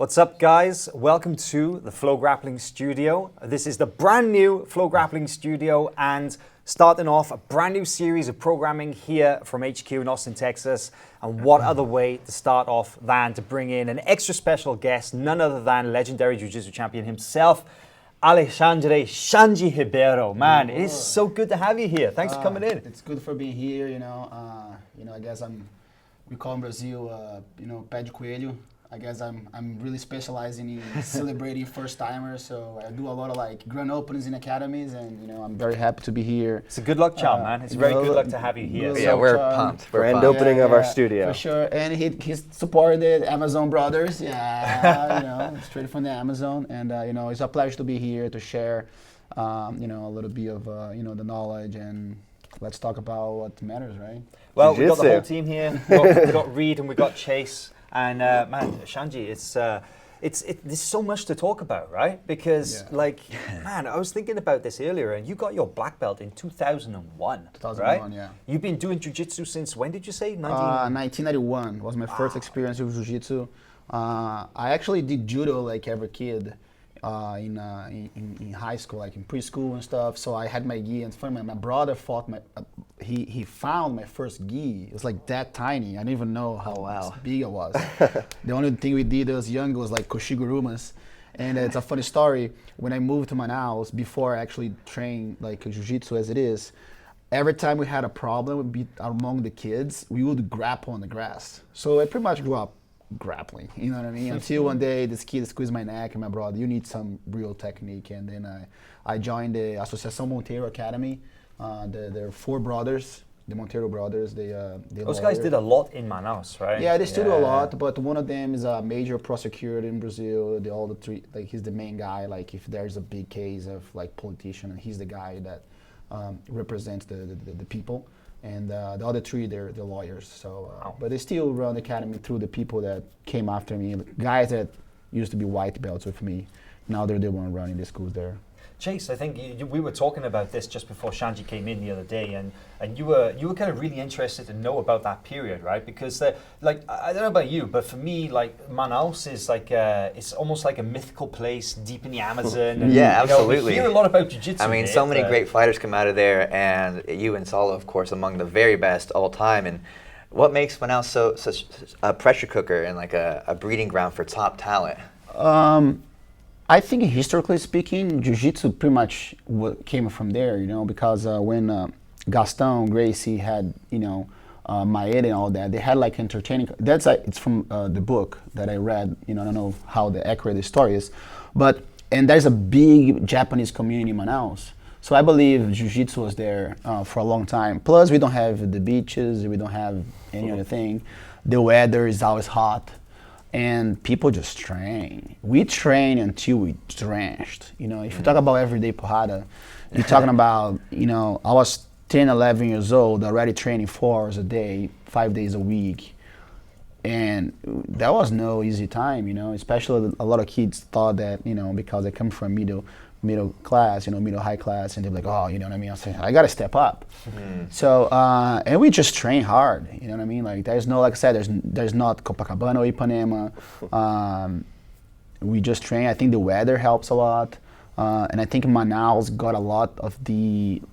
What's up, guys? Welcome to the FloGrappling studio. This is the brand new FloGrappling studio, and starting off a brand new series of programming here from HQ in Austin, Texas. And what other way to start off than to bring in an extra special guest, none other than legendary Jiu-Jitsu champion himself, Xande Ribeiro. Man, it is so good to have you here. Thanks for coming in. It's good for being here. I guess we call in Brazil, pé de coelho. I guess I'm really specializing in celebrating first timers, so I do a lot of grand openings in academies, and I'm very happy to be here. It's a good luck charm, man. It's very good luck to have you here. Yeah, we're pumped. Grand opening of our studio. For sure, and he's supported Amazon Brothers. Yeah, straight from the Amazon, and it's a pleasure to be here to share, a little bit of the knowledge, and let's talk about what matters, right? Well, we've got the whole team here. We've got Reed and we've got Chase. And man, Xande, there's so much to talk about, right? Because man, I was thinking about this earlier, and you got your black belt in 2001, 2001, right? yeah. You've been doing jiu-jitsu since when did you say? 1991 was my first experience with jiu-jitsu. I actually did judo like every kid in high school, like in preschool and stuff. So I had my gi, and it's funny, my brother fought he found my first gi. It was like that tiny. I didn't even know how big it was. The only thing we did as young was like koshigurumas. And it's a funny story. When I moved to Manaus, before I actually trained like jiu-jitsu as it is, every time we had a problem among the kids, we would grapple on the grass. So I pretty much grew up grappling, you know what I mean? Until one day this kid squeezed my neck and my brother, you need some real technique. And then I joined the Associação Monteiro Academy. There are four brothers, the Monteiro brothers. Those guys did a lot in Manaus, right? Yeah, they still do a lot, but one of them is a major prosecutor in Brazil. All the three, like he's the main guy. Like if there's a big case of like politician, he's the guy that represents the people. And the other three, they're lawyers. So, but they still run the academy through the people that came after me, guys that used to be white belts with me. Now they're the one running the schools there. Chase, I think we were talking about this just before Xande came in the other day, and you were kind of really interested to know about that period, right? Because I don't know about you, but for me, like Manaus is like it's almost like a mythical place deep in the Amazon. And, yeah, absolutely. We hear a lot about jiu-jitsu. I mean, so many great fighters come out of there, and you and Salo, of course, among the very best all time. And what makes Manaus such a pressure cooker and like a breeding ground for top talent? I think historically speaking, jiu-jitsu pretty much came from there, because when Gaston, Gracie had, Maeda and all that, they had like entertaining, it's from the book that I read, I don't know how accurate the story is, and there's a big Japanese community in Manaus. So I believe jiu-jitsu was there for a long time. Plus we don't have the beaches, we don't have any other thing. The weather is always hot. And people just train. We train until we drenched. If you talk about everyday porrada, you're talking about, I was 10, 11 years old, already training 4 hours a day, 5 days a week. And that was no easy time, especially a lot of kids thought that, because they come from middle class, middle high class, and they're like, oh, you know what I mean? I was saying, I got to step up. Mm-hmm. So, and we just train hard, you know what I mean? Like, there's no, like I said, there's not Copacabana or Ipanema. We just train. I think the weather helps a lot. And I think Manaus got a lot of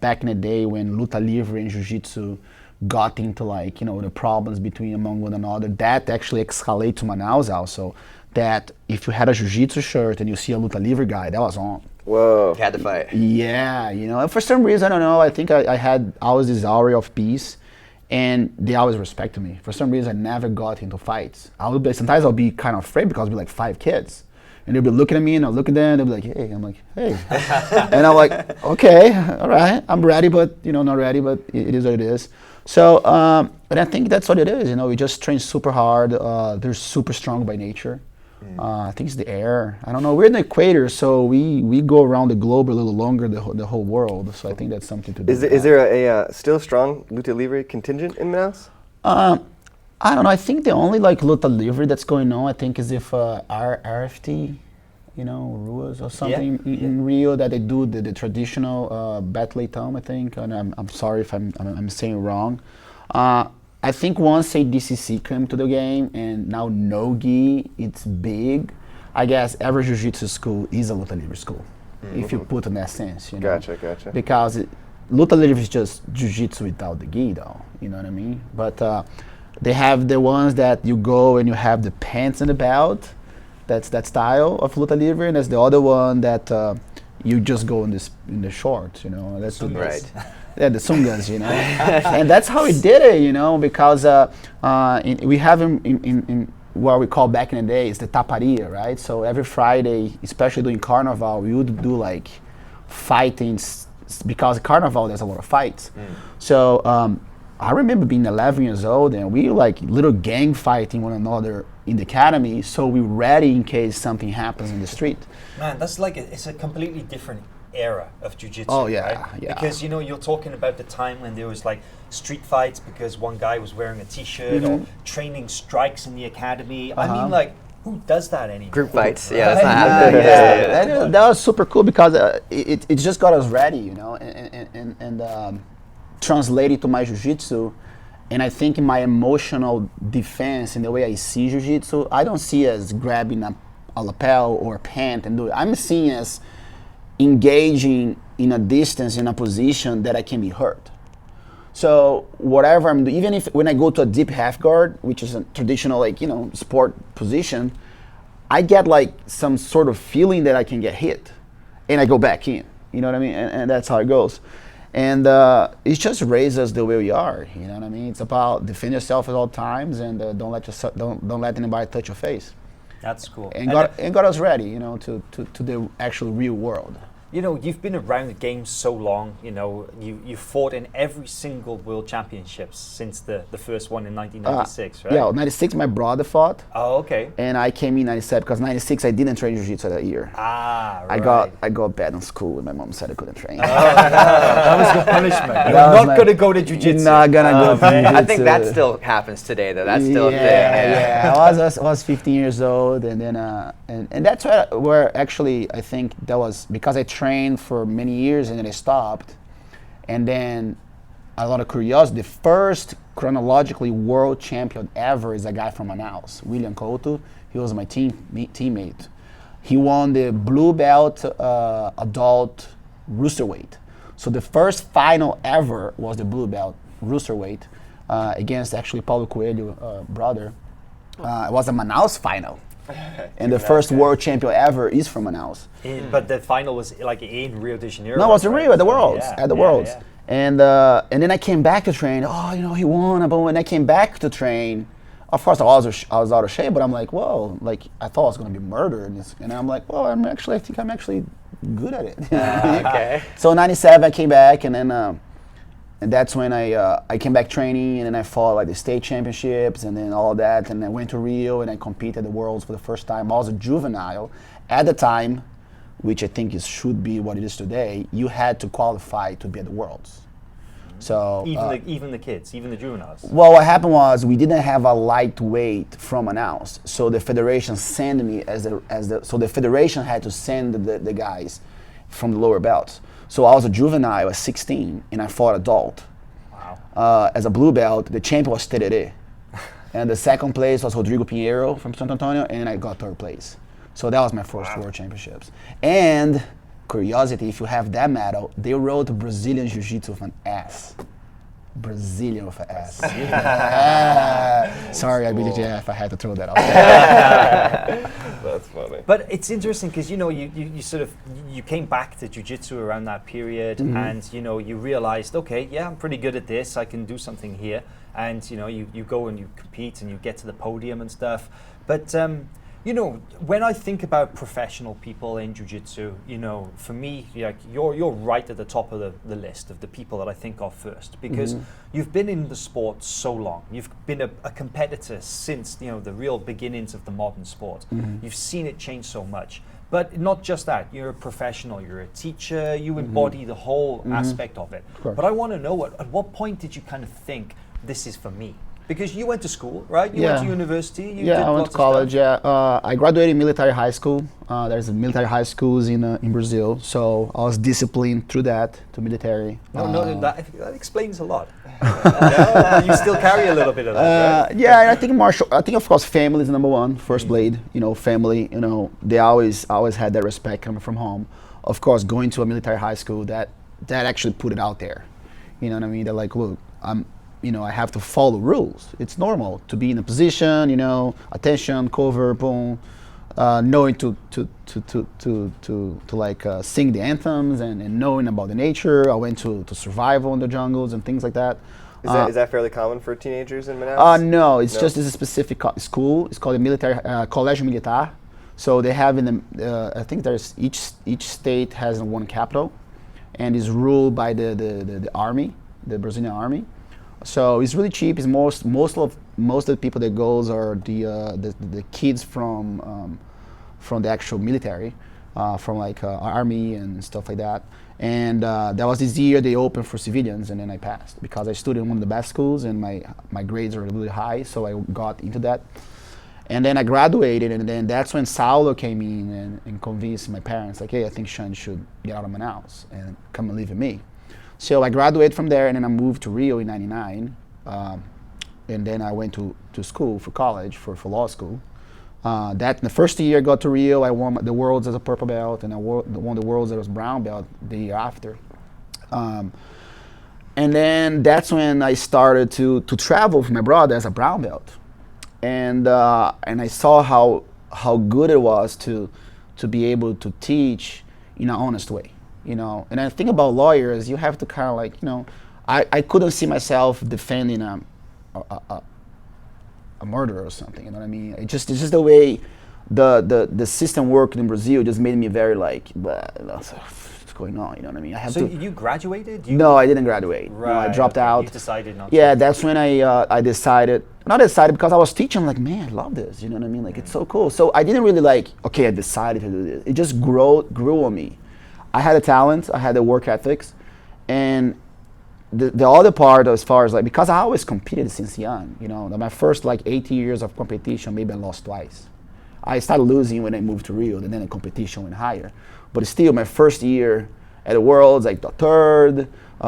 back in the day when Luta Livre and Jiu-Jitsu got into the problems among one another, that actually escalated to Manaus also. That if you had a Jiu-Jitsu shirt and you see a Luta Livre guy, that was on. Whoa. You had to fight. Yeah, and for some reason, I don't know, I think I had always this aura of peace, and they always respected me. For some reason, I never got into fights. Sometimes I'll be kind of afraid because I'll be like 5 kids. And they'll be looking at me, and I'll look at them, and they'll be like, hey. I'm like, hey. And I'm like, okay, all right, I'm ready, but, not ready, but it is what it is. So, and I think that's what it is, we just train super hard. They're super strong by nature. I think it's the air. I don't know. We're in the equator, so we go around the globe a little longer, the whole world. So I think that's something to do. Is there a still strong Luta Livre contingent in Manaus? I don't know. I think the only Luta Livre that's going on, I think, is if RFT, Ruas or something in Rio, that they do the traditional Battle Leitão, I think. And I'm sorry if I'm saying it wrong. I think once ADCC came to the game and now no-gi, it's big. I guess every jiu-jitsu school is a luta livre school, if you put in that sense, you know. Gotcha. Because luta livre is just jiu-jitsu without the gi, though. You know what I mean? But they have the ones that you go and you have the pants and the belt. That's that style of luta livre, and there's the other one that you just go in the shorts. You know, that's Right. Yeah, the sungas, you know. And that's how we did it, you know, because we have in what we call back in the day is the taparia, right? So every Friday, especially during Carnival, we would do like fighting, because Carnival there's a lot of fights. So I remember being 11 years old and we like little gang fighting one another in the academy, so we're ready in case something happens in the street. Man, that's like it's a completely different era of jiu-jitsu. Oh, yeah, right? yeah. Because you know you're talking about the time when there was like street fights because one guy was wearing a t-shirt or training strikes in the academy. I mean, like, who does that anymore? Group fights. Yeah, that's not happening. Yeah. That was super cool because it just got us ready, you know, and translated to my jiu-jitsu. And I think in my emotional defense, in the way I see jiu-jitsu, I don't see as grabbing a lapel or a pant and do it. I'm seeing as engaging in a distance, in a position that I can be hurt. So whatever I'm doing, even if when I go to a deep half guard, which is a traditional, like, you know, sport position, I get like some sort of feeling that I can get hit, and I go back in. You know what I mean? And that's how it goes. And it just raises us the way we are. You know what I mean? It's about defend yourself at all times, and don't let anybody touch your face. That's cool. And got us ready, you know, to the actual real world. You know, you've been around the game so long, you know, you fought in every single world championships since the first one in 1996, right? Yeah, 96 my brother fought. Oh, okay. And I came in 97 because 96 I didn't train jiu-jitsu that year. Ah, right. I got bad in school and my mom said I couldn't train. That was the punishment. You're not going to go to jiu-jitsu. Not gonna go to jiu-jitsu. I think that still happens today, though. That's still a thing. Yeah. I was 15 years old, and then and that's where actually I think that was because I trained for many years and then I stopped, and then a lot of curiosity. The first chronologically world champion ever is a guy from Manaus, William Couto. He was my teammate. He won the blue belt adult roosterweight. So the first final ever was the blue belt roosterweight against actually Paulo Coelho brother. It was a Manaus final. And the first world champion ever is from Manaus. But the final was like in Rio de Janeiro. No, it was in Rio at the Worlds. Yeah, At the Worlds. yeah. And then I came back to train. Oh, you know, he won. And I came back to train. Of course, I was out of shape, but I'm like, whoa, like I thought I was going to be murdered. And I'm like, well, I think I'm actually good at it. Okay. So in 97, I came back, and then and that's when I came back training, and then I fought like the state championships and then all of that, and I went to Rio and I competed at the Worlds for the first time. I was a juvenile at the time, which I think should be what it is today. You had to qualify to be at the Worlds. So even the kids, even the juveniles. well, what happened was we didn't have a lightweight from Manaus, so the federation sent me so the federation had to send the guys from the lower belts. So I was a juvenile, I was 16, and I fought adult. Wow. As a blue belt, the champion was Tererê. And the second place was Rodrigo Pinheiro from Santo Antonio, and I got third place. So that was my first world championships. And curiosity, if you have that medal, they wrote Brazilian Jiu-Jitsu with an S. Brazilian with an S. Sorry, I BJJF, I had to throw that out there. That's funny. But it's interesting because, you know, you sort of, you came back to jiu-jitsu around that period and, you know, you realized, okay, yeah, I'm pretty good at this. I can do something here. And, you know, you go and you compete and you get to the podium and stuff. But, you know, when I think about professional people in jiu-jitsu, you know, for me, like you're right at the top of the list of the people that I think of first, because you've been in the sport so long. You've been a competitor since, you know, the real beginnings of the modern sport. You've seen it change so much. But not just that, you're a professional, you're a teacher, you embody the whole aspect of it. But I want to know, at what point did you kind of think, this is for me? Because you went to school, right? You went to university. You did I went lots to college. of stuff. I graduated military high school. There's military high schools in Brazil, so I was disciplined through that to military. That explains a lot. You still carry a little bit of that, right? Yeah, I think of course family is number one. First blade, family. They always had that respect coming from home. Of course, going to a military high school that actually put it out there. You know what I mean? They're like, look, I have to follow rules. It's normal to be in a position, attention, cover, boom, knowing to sing the anthems and knowing about the nature. I went to survival in the jungles and things like that. Is that fairly common for teenagers in Manaus? No, it's just a specific school. It's called the military Colégio Militar. So they have I think there's each state has one capital, and is ruled by the army, the Brazilian army. So it's really cheap. It's most of the people that goes are the kids from the actual military, from army and stuff like that. And that was this year they opened for civilians, and then I passed because I studied in one of the best schools and my grades are really high, so I got into that. And then I graduated, and then that's when Saulo came in and convinced my parents, like, hey, I think Xande should get out of Manaus and come and live with me. So I graduated from there, and then I moved to Rio in '99, and then I went to school for college, for law school. That in the first year I got to Rio, I won the Worlds as a purple belt, and I won the Worlds as a brown belt the year after. And then that's when I started to travel with my brother as a brown belt, and I saw how good it was to be able to teach in an honest way. And I think about lawyers, you have to kind of I couldn't see myself defending a murder or something. You know what I mean? It's just the way the system worked in Brazil just made me very what's going on? You know what I mean? So you graduated? No, I didn't graduate. Right. No, I dropped out. You decided not to. Yeah, that's when I decided. Not decided because I was teaching. I'm like, man, I love this. You know what I mean? It's so cool. So I didn't really okay, I decided to do this. It just grew on me. I had a talent, I had the work ethics, and the other part as far as because I always competed since young, my first 8 years of competition, maybe I lost twice. I started losing when I moved to Rio, and then the competition went higher. But still, my first year at the Worlds, the third,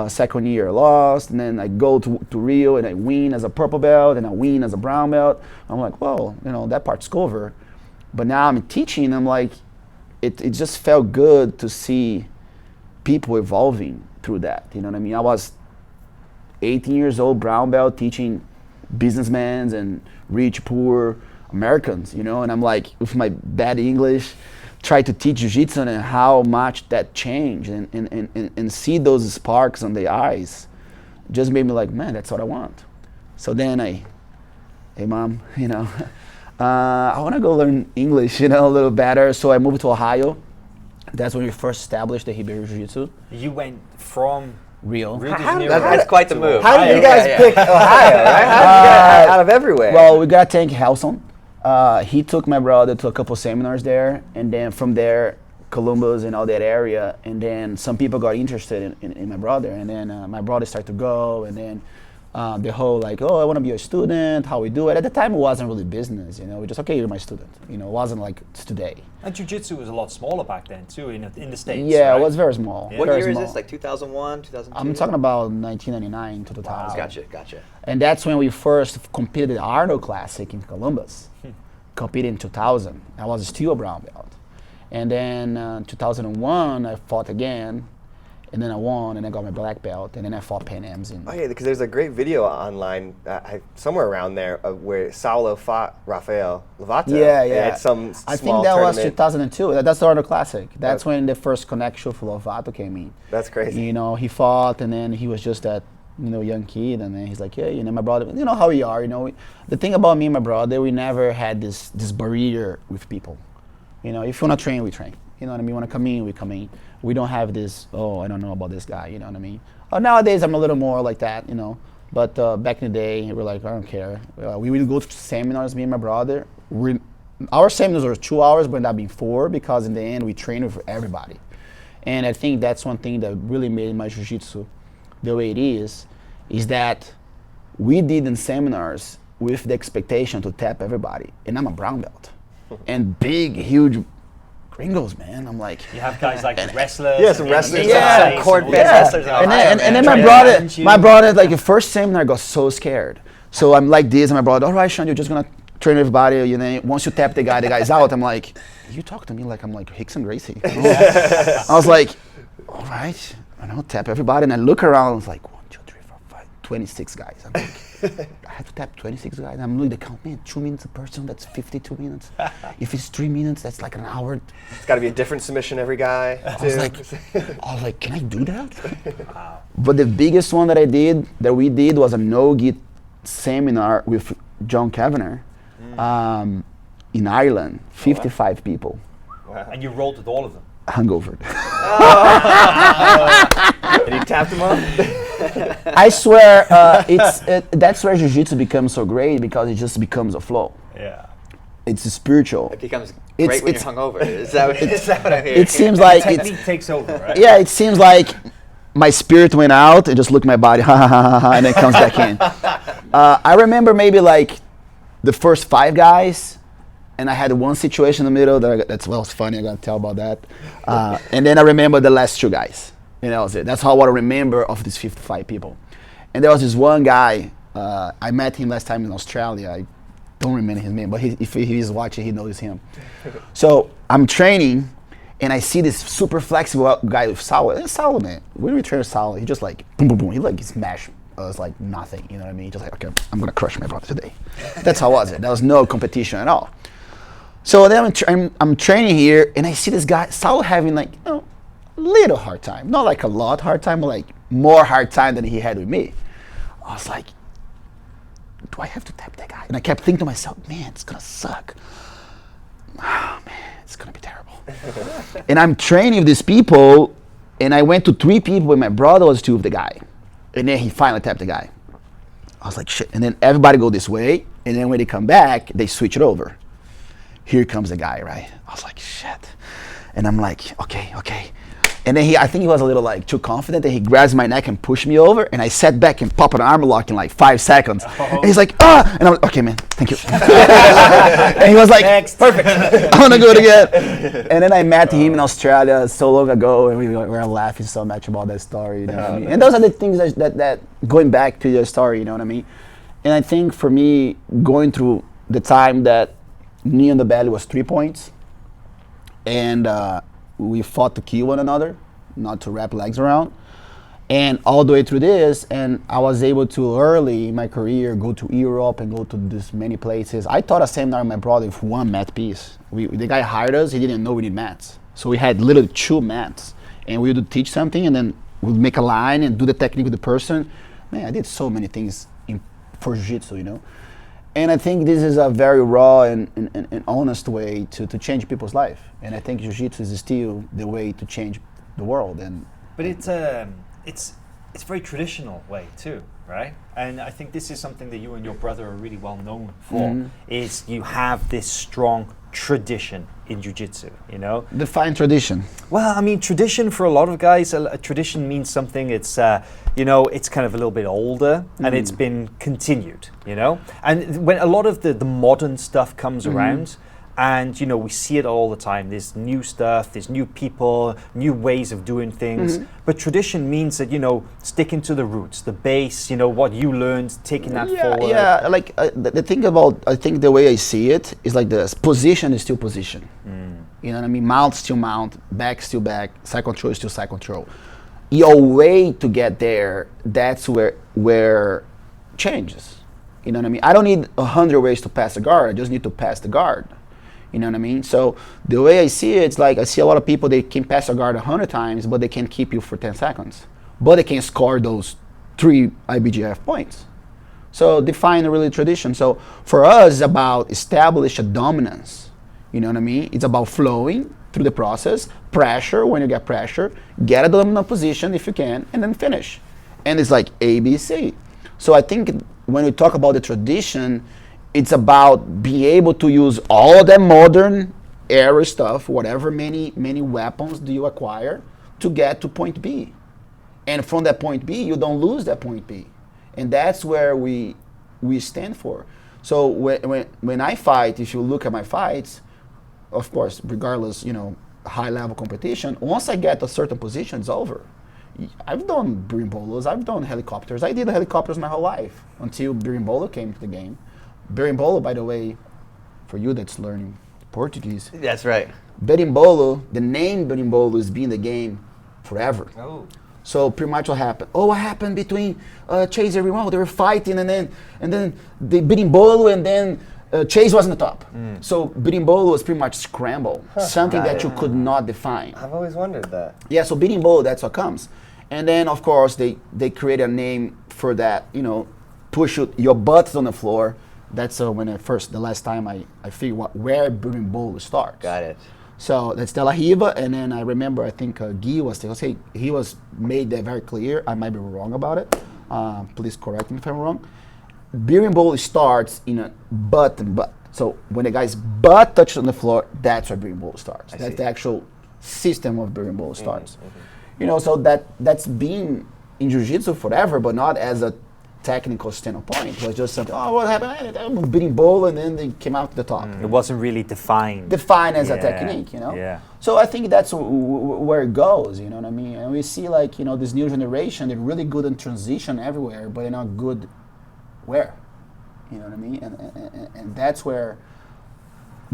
second year I lost, and then I go to Rio and I win as a purple belt, and I win as a brown belt. I'm like, well, that part's over. But now I'm teaching, I'm like, it just felt good to see people evolving through that. You know what I mean? I was 18 years old, brown belt, teaching businessmen and rich, poor Americans, and I'm with my bad English, try to teach Jiu-Jitsu and how much that changed and see those sparks on the eyes just made me man, that's what I want. So then hey mom, I want to go learn English, a little better. So I moved to Ohio. That's when we first established the Ribeiro Jiu-Jitsu. You went from Rio. That's quite the move. How did you guys pick Ohio, right? How did you get out of everywhere? Well, we got Tank Helson. He took my brother to a couple seminars there, and then from there, Columbus and all that area, and then some people got interested in my brother, and then my brother started to go, and then the whole oh, I want to be a student, how we do it. At the time, it wasn't really business, we just, okay, you're my student. It wasn't like it's today. And Jiu-Jitsu was a lot smaller back then, too, in the States, Yeah, right? It was very small. What very year small. is this, 2001, 2002? I'm talking about 1999 to 2000. Gotcha. And that's when we first competed at the Arnold Classic in Columbus. Competed in 2000. I was still a brown belt. And then 2001, I fought again. And then I won, and I got my black belt, and then I fought Pan Ams. Oh yeah, because there's a great video online, somewhere around there, where Saulo fought Rafael Lovato. Yeah. At some I small think that was tournament. 2002. That's the Arnold Classic. That's when the first connection for Lovato came in. That's crazy. He fought, and then he was just that, young kid, and then he's like, yeah, my brother, how we are, The thing about me and my brother, we never had this barrier with people. If you want to train, we train. You know what I mean? Want to come in, we come in. We don't have this, oh, I don't know about this guy, you know what I mean? Nowadays, I'm a little more like that, But back in the day, we're like, I don't care. We would go to seminars, me and my brother. Our seminars were 2 hours, but ended up being 4 because in the end, we trained with everybody. And I think that's one thing that really made my Jiu-Jitsu the way it is that we did in seminars with the expectation to tap everybody. And I'm a brown belt. And big, huge gringos, man. I'm like, You have guys like wrestlers. Yeah, some wrestlers. Yeah, some court wrestlers. in and Ohio, then, and then man. my brother, like the first seminar, got so scared. So I'm like this, and my brother, all right, Sean, you're just gonna train everybody. You know, once you tap the guy's out. I'm like, you talk to me like I'm like Hicks and Gracie. I was like, all right, I know, tap everybody. And I look around, I was like, 1, 2, 3, 4, 5, 26 guys. I'm like, I have to tap 26 guys. I'm looking at the count, man, 2 minutes a person, that's 52 minutes. If it's 3 minutes, that's like an hour. It's got to be a different submission every guy. I was like, can I do that? Wow. But the biggest one that we did was a no-gi seminar with John Kavanagh in Ireland, 55 people. Wow. And you rolled with all of them. Hungover. And he tapped him up? I swear, that's where Jiu-Jitsu becomes so great, because it just becomes a flow. Yeah. It's spiritual. It becomes great when you're hungover. Is that what I'm hearing? It seems like Technique takes over, right? yeah, it seems like my spirit went out and just looked at my body, and then comes back in. I remember maybe like the first 5 guys, and I had one situation in the middle that's funny. I gotta tell about that. And then I remember the last 2 guys, and that was it. That's how I remember of these 55 people. And there was this one guy. I met him last time in Australia. I don't remember his name, but if he's watching, he knows him. So I'm training, and I see this super flexible guy with Saulo. And Saulo, man, when we train Saulo, he just like boom, boom, boom. He like smash us like nothing. You know what I mean? Just like, okay, I'm gonna crush my brother today. That's how it was. There was no competition at all. So then I'm training here, and I see this guy Saulo having like a little hard time, not like a lot hard time, but like more hard time than he had with me. I was like, do I have to tap that guy? And I kept thinking to myself, man, it's gonna suck. Oh man, it's gonna be terrible. And I'm training with these people, and I went to 3 people, and my brother was 2 of the guy. And then he finally tapped the guy. I was like, shit. And then everybody go this way, and then when they come back, they switch it over. Here comes the guy, right? I was like, shit. And I'm like, okay. And then I think he was a little like too confident, and he grabs my neck and pushed me over, and I sat back and popped an arm lock in like 5 seconds. And he's like, ah! And I'm like, okay, man, thank you. And he was like, Next. perfect, I want to do it again. And then I met him in Australia so long ago, and we were laughing so much about that story, you know what I mean? And those are the things that going back to your story, you know what I mean? And I think for me, going through the time that knee on the belly was 3 points, and we fought to kill one another, not to wrap legs around. And all the way through this, and I was able to early in my career go to Europe and go to this many places. I taught a seminar with my brother with 1 mat piece. The guy hired us, he didn't know we need mats. So we had literally 2 mats, and we would teach something, and then we'd make a line and do the technique with the person. Man, I did so many things for Jiu-Jitsu, you know? And I think this is a very raw and honest way to change people's life. And I think Jiu-Jitsu is still the way to change the world. But it's a very traditional way too, right? And I think this is something that you and your brother are really well known for, is you have this strong tradition in Jiu-Jitsu, you know? Define tradition. Well, I mean, tradition for a lot of guys, a tradition means something, it's, it's kind of a little bit older, and it's been continued, you know? And when a lot of the modern stuff comes around, and, we see it all the time. There's new stuff, there's new people, new ways of doing things. But tradition means that, sticking to the roots, the base, what you learned, taking that forward. Yeah, like the thing about, I think the way I see it is like this, position is still position. You know what I mean? Mount still mount, back still back, side control is still side control. Your way to get there, that's where changes. You know what I mean? I don't need 100 ways to pass a guard, I just need to pass the guard. You know what I mean? So the way I see it, it's like I see a lot of people, they can pass a guard 100 times, but they can't keep you for 10 seconds. But they can score those 3 IBGF points. So define a really tradition. So for us, it's about establish a dominance. You know what I mean? It's about flowing through the process, pressure when you get pressure, get a dominant position if you can, and then finish. And it's like ABC. So I think when we talk about the tradition, it's about being able to use all that modern era stuff, whatever many weapons do you acquire to get to point B. And from that point B, you don't lose that point B. And that's where we stand for. So when I fight, if you look at my fights, of course, regardless, high level competition, once I get a certain position, it's over. I've done berimbolos, I've done helicopters. I did helicopters my whole life until berimbolo came to the game. Berimbolo, by the way, for you that's learning Portuguese. That's right. Berimbolo, the name berimbolo has been in the game forever. Oh. So pretty much what happened? What happened between Chase and Rimão? They were fighting, and then the berimbolo, and then Chase was on the top. So berimbolo was pretty much scramble, something that you could not define. I've always wondered that. Yeah, so berimbolo, that's what comes. And then of course they create a name for that, push your butts on the floor. That's the last time I figured where berimbolo starts. Got it. So that's De La Riva, and then I remember, I think Guy was made that very clear. I might be wrong about it. Please correct me if I'm wrong. Berimbolo starts in a butt and butt. So when the guy's butt touches on the floor, that's where berimbolo starts. That's the actual system of berimbolo starts. So that's been in Jiu-Jitsu forever, but not as a technical standpoint. It was just something, what happened? Berimbolo, and then they came out to the top. It wasn't really defined. Defined as a technique, Yeah. So I think that's where it goes, you know what I mean? And we see this new generation, they're really good in transition everywhere, but they're not good where, you know what I mean? And that's where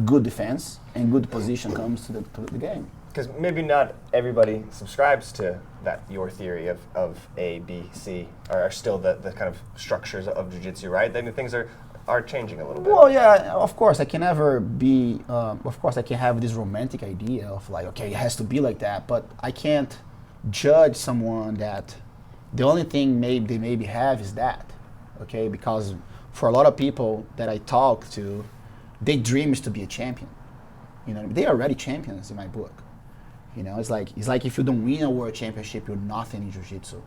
good defense and good position comes to the game. Because maybe not everybody subscribes to that, your theory of A, B, C are still the kind of structures of jiu-jitsu, right? Then things are changing a little bit. Well, yeah, of course, I can never be, of course, I can have this romantic idea of okay, it has to be like that, but I can't judge someone that the only thing they maybe have is that, okay? Because for a lot of people that I talk to, their dream is to be a champion. They are already champions in my book. It's like if you don't win a world championship, you're nothing in jiu-jitsu.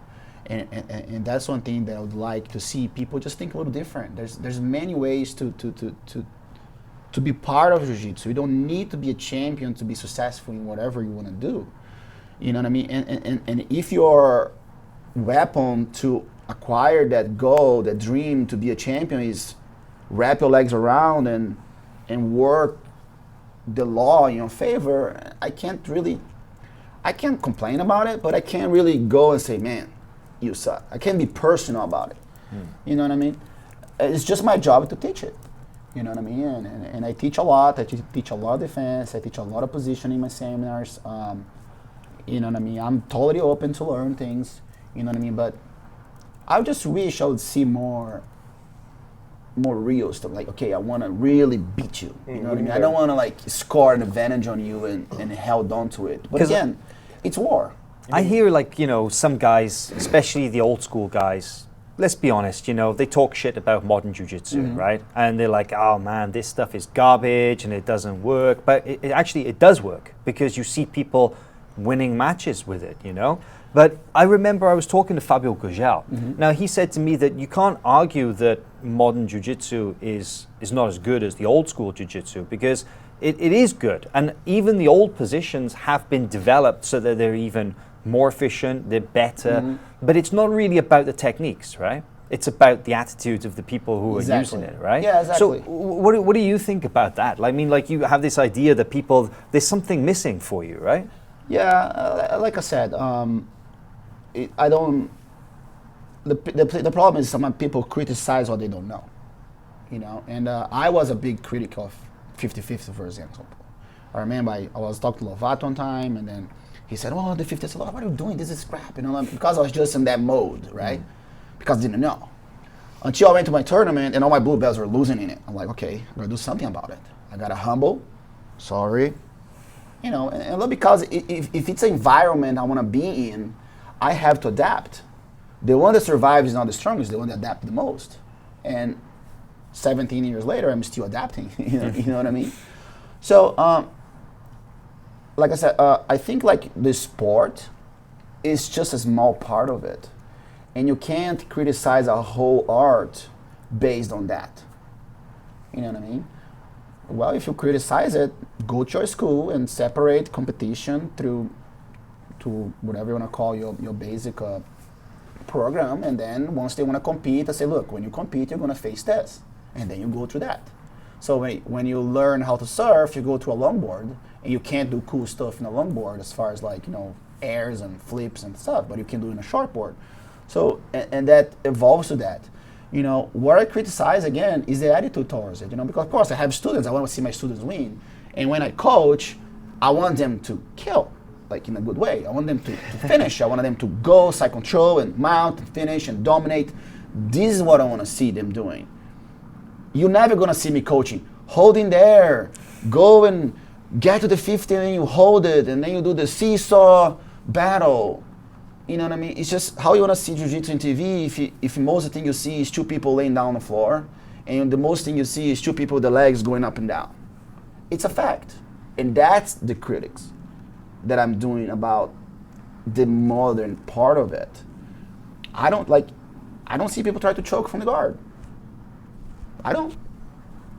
And that's one thing that I would like to see people just think a little different. There's many ways to be part of jiu-jitsu. You don't need to be a champion to be successful in whatever you want to do. You know what I mean? And if your weapon to acquire that goal, that dream to be a champion is wrap your legs around and work the law in your favor, I can't complain about it, but I can't really go and say, man, you suck. I can't be personal about it. You know what I mean? It's just my job to teach it. You know what I mean? And I teach a lot. I teach a lot of defense. I teach a lot of positioning in my seminars. You know what I mean? I'm totally open to learn things. You know what I mean? But I just wish I would see more real stuff. Okay, I want to really beat you. You know what I mean? I don't want to score an advantage on you and held on to it. But again, it's war. I hear some guys, especially the old school guys, let's be honest, they talk shit about modern jiu-jitsu, right? And they're like, oh man, this stuff is garbage and it doesn't work. But it does work because you see people winning matches with it, But I remember I was talking to Fabio Gurgel. Now he said to me that you can't argue that modern jiu-jitsu is not as good as the old school jiu-jitsu because it is good. And even the old positions have been developed so that they're even more efficient, they're better. But it's not really about the techniques, right? It's about the attitudes of the people who are using it, right? Yeah, exactly. So what do you think about that? You have this idea that there's something missing for you, right? Yeah, like I said, I don't. The problem is some people criticize what they don't know, And I was a big critic of 50-50, for example. I remember I was talking to Lovato one time, and then he said, "Oh, the 50." I said, "What are you doing? This is crap," because I was just in that mode, right? Because I didn't know. Until I went to my tournament, and all my blue belts were losing in it. I'm like, okay, I'm gonna do something about it. I gotta humble, sorry, and because if it's an environment I want to be in, I have to adapt. The one that survives is not the strongest, the one that adapts the most. And 17 years later, I'm still adapting, you know what I mean? So, like I said, I think the sport is just a small part of it. And you can't criticize a whole art based on that. You know what I mean? Well, if you criticize it, go to your school and separate competition to whatever you want to call your basic program, and then once they want to compete, I say, look, when you compete, you're going to face this, and then you go through that. So when you learn how to surf, you go to a longboard, and you can't do cool stuff in a longboard as far as like, you know, airs and flips and stuff, but you can do it in a shortboard. So, and that evolves to that. You know, what I criticize again is the attitude towards it, you know, because of course I have students, I want to see my students win. And when I coach, I want them to kill, like in a good way. I want them to finish. I want them to go, side control and mount and finish and dominate. This is what I want to see them doing. You're never going to see me coaching. Hold in there, go and get to the 50 and then you hold it and then you do the seesaw battle. You know what I mean? It's just how you want to see Jiu-Jitsu in TV if most of the thing you see is two people laying down on the floor and the most thing you see is two people with the legs going up and down. It's a fact. And that's the critics that I'm doing about the modern part of it. I don't see people try to choke from the guard. I don't.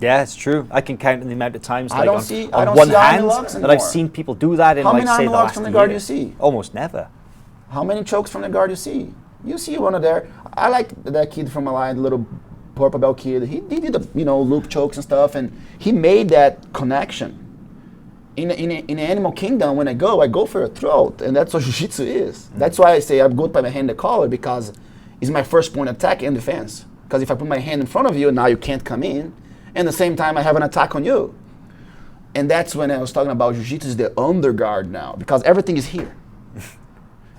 Yeah, it's true. I can count the amount of times I don't on see one hand locks that I've anymore. seen people do that in How like many say the locks last from the guard year. you see? Almost never. How many chokes from the guard you see? You see one of there. I like that kid from Alliance, the little purple belt kid. He did the loop chokes and stuff, and he made that connection. In Animal Kingdom, when I go for a throat, and that's what Jiu-Jitsu is. Mm-hmm. That's why I say I'm good by my hand and collar, because it's my first point of attack and defense. Because if I put my hand in front of you, now you can't come in. And at the same time, I have an attack on you. And that's when I was talking about Jiu-Jitsu is the underguard now, because everything is here.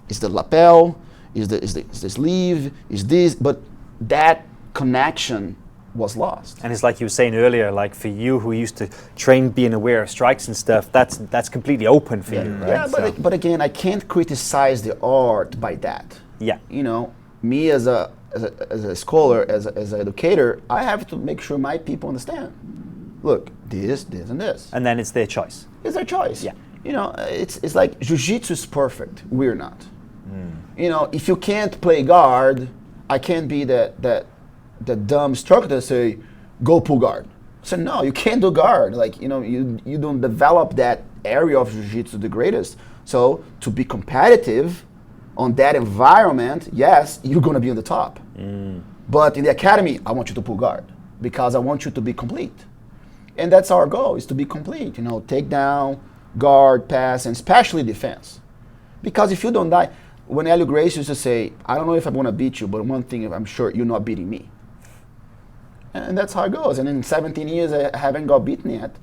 It's the lapel, is the sleeve, is this, but that connection was lost. And it's like you were saying earlier, like for you who used to train being aware of strikes and stuff, that's completly open for you, right? Yeah, but again, I can't criticize the art by that. Yeah. You know, me as a scholar, as an educator, I have to make sure my people understand. Look, this, and this. And then it's their choice. It's their choice. Yeah. You know, it's like Jiu-Jitsu is perfect. We're not. You know, if you can't play guard, I can't be that dumb instructor that say, go pull guard. So no, you can't do guard. Like, you know, you don't develop that area of Jiu-Jitsu the greatest. So to be competitive on that environment, yes, you're gonna be on the top. But in the academy, I want you to pull guard because I want you to be complete. And that's our goal, is to be complete. You know, take down, guard, pass, and especially defense. Because if you don't die, when Helio Gracie used to say, I don't know if I'm gonna beat you, but one thing I'm sure, you're not beating me. And that's how it goes. And in 17 years, I haven't got beaten yet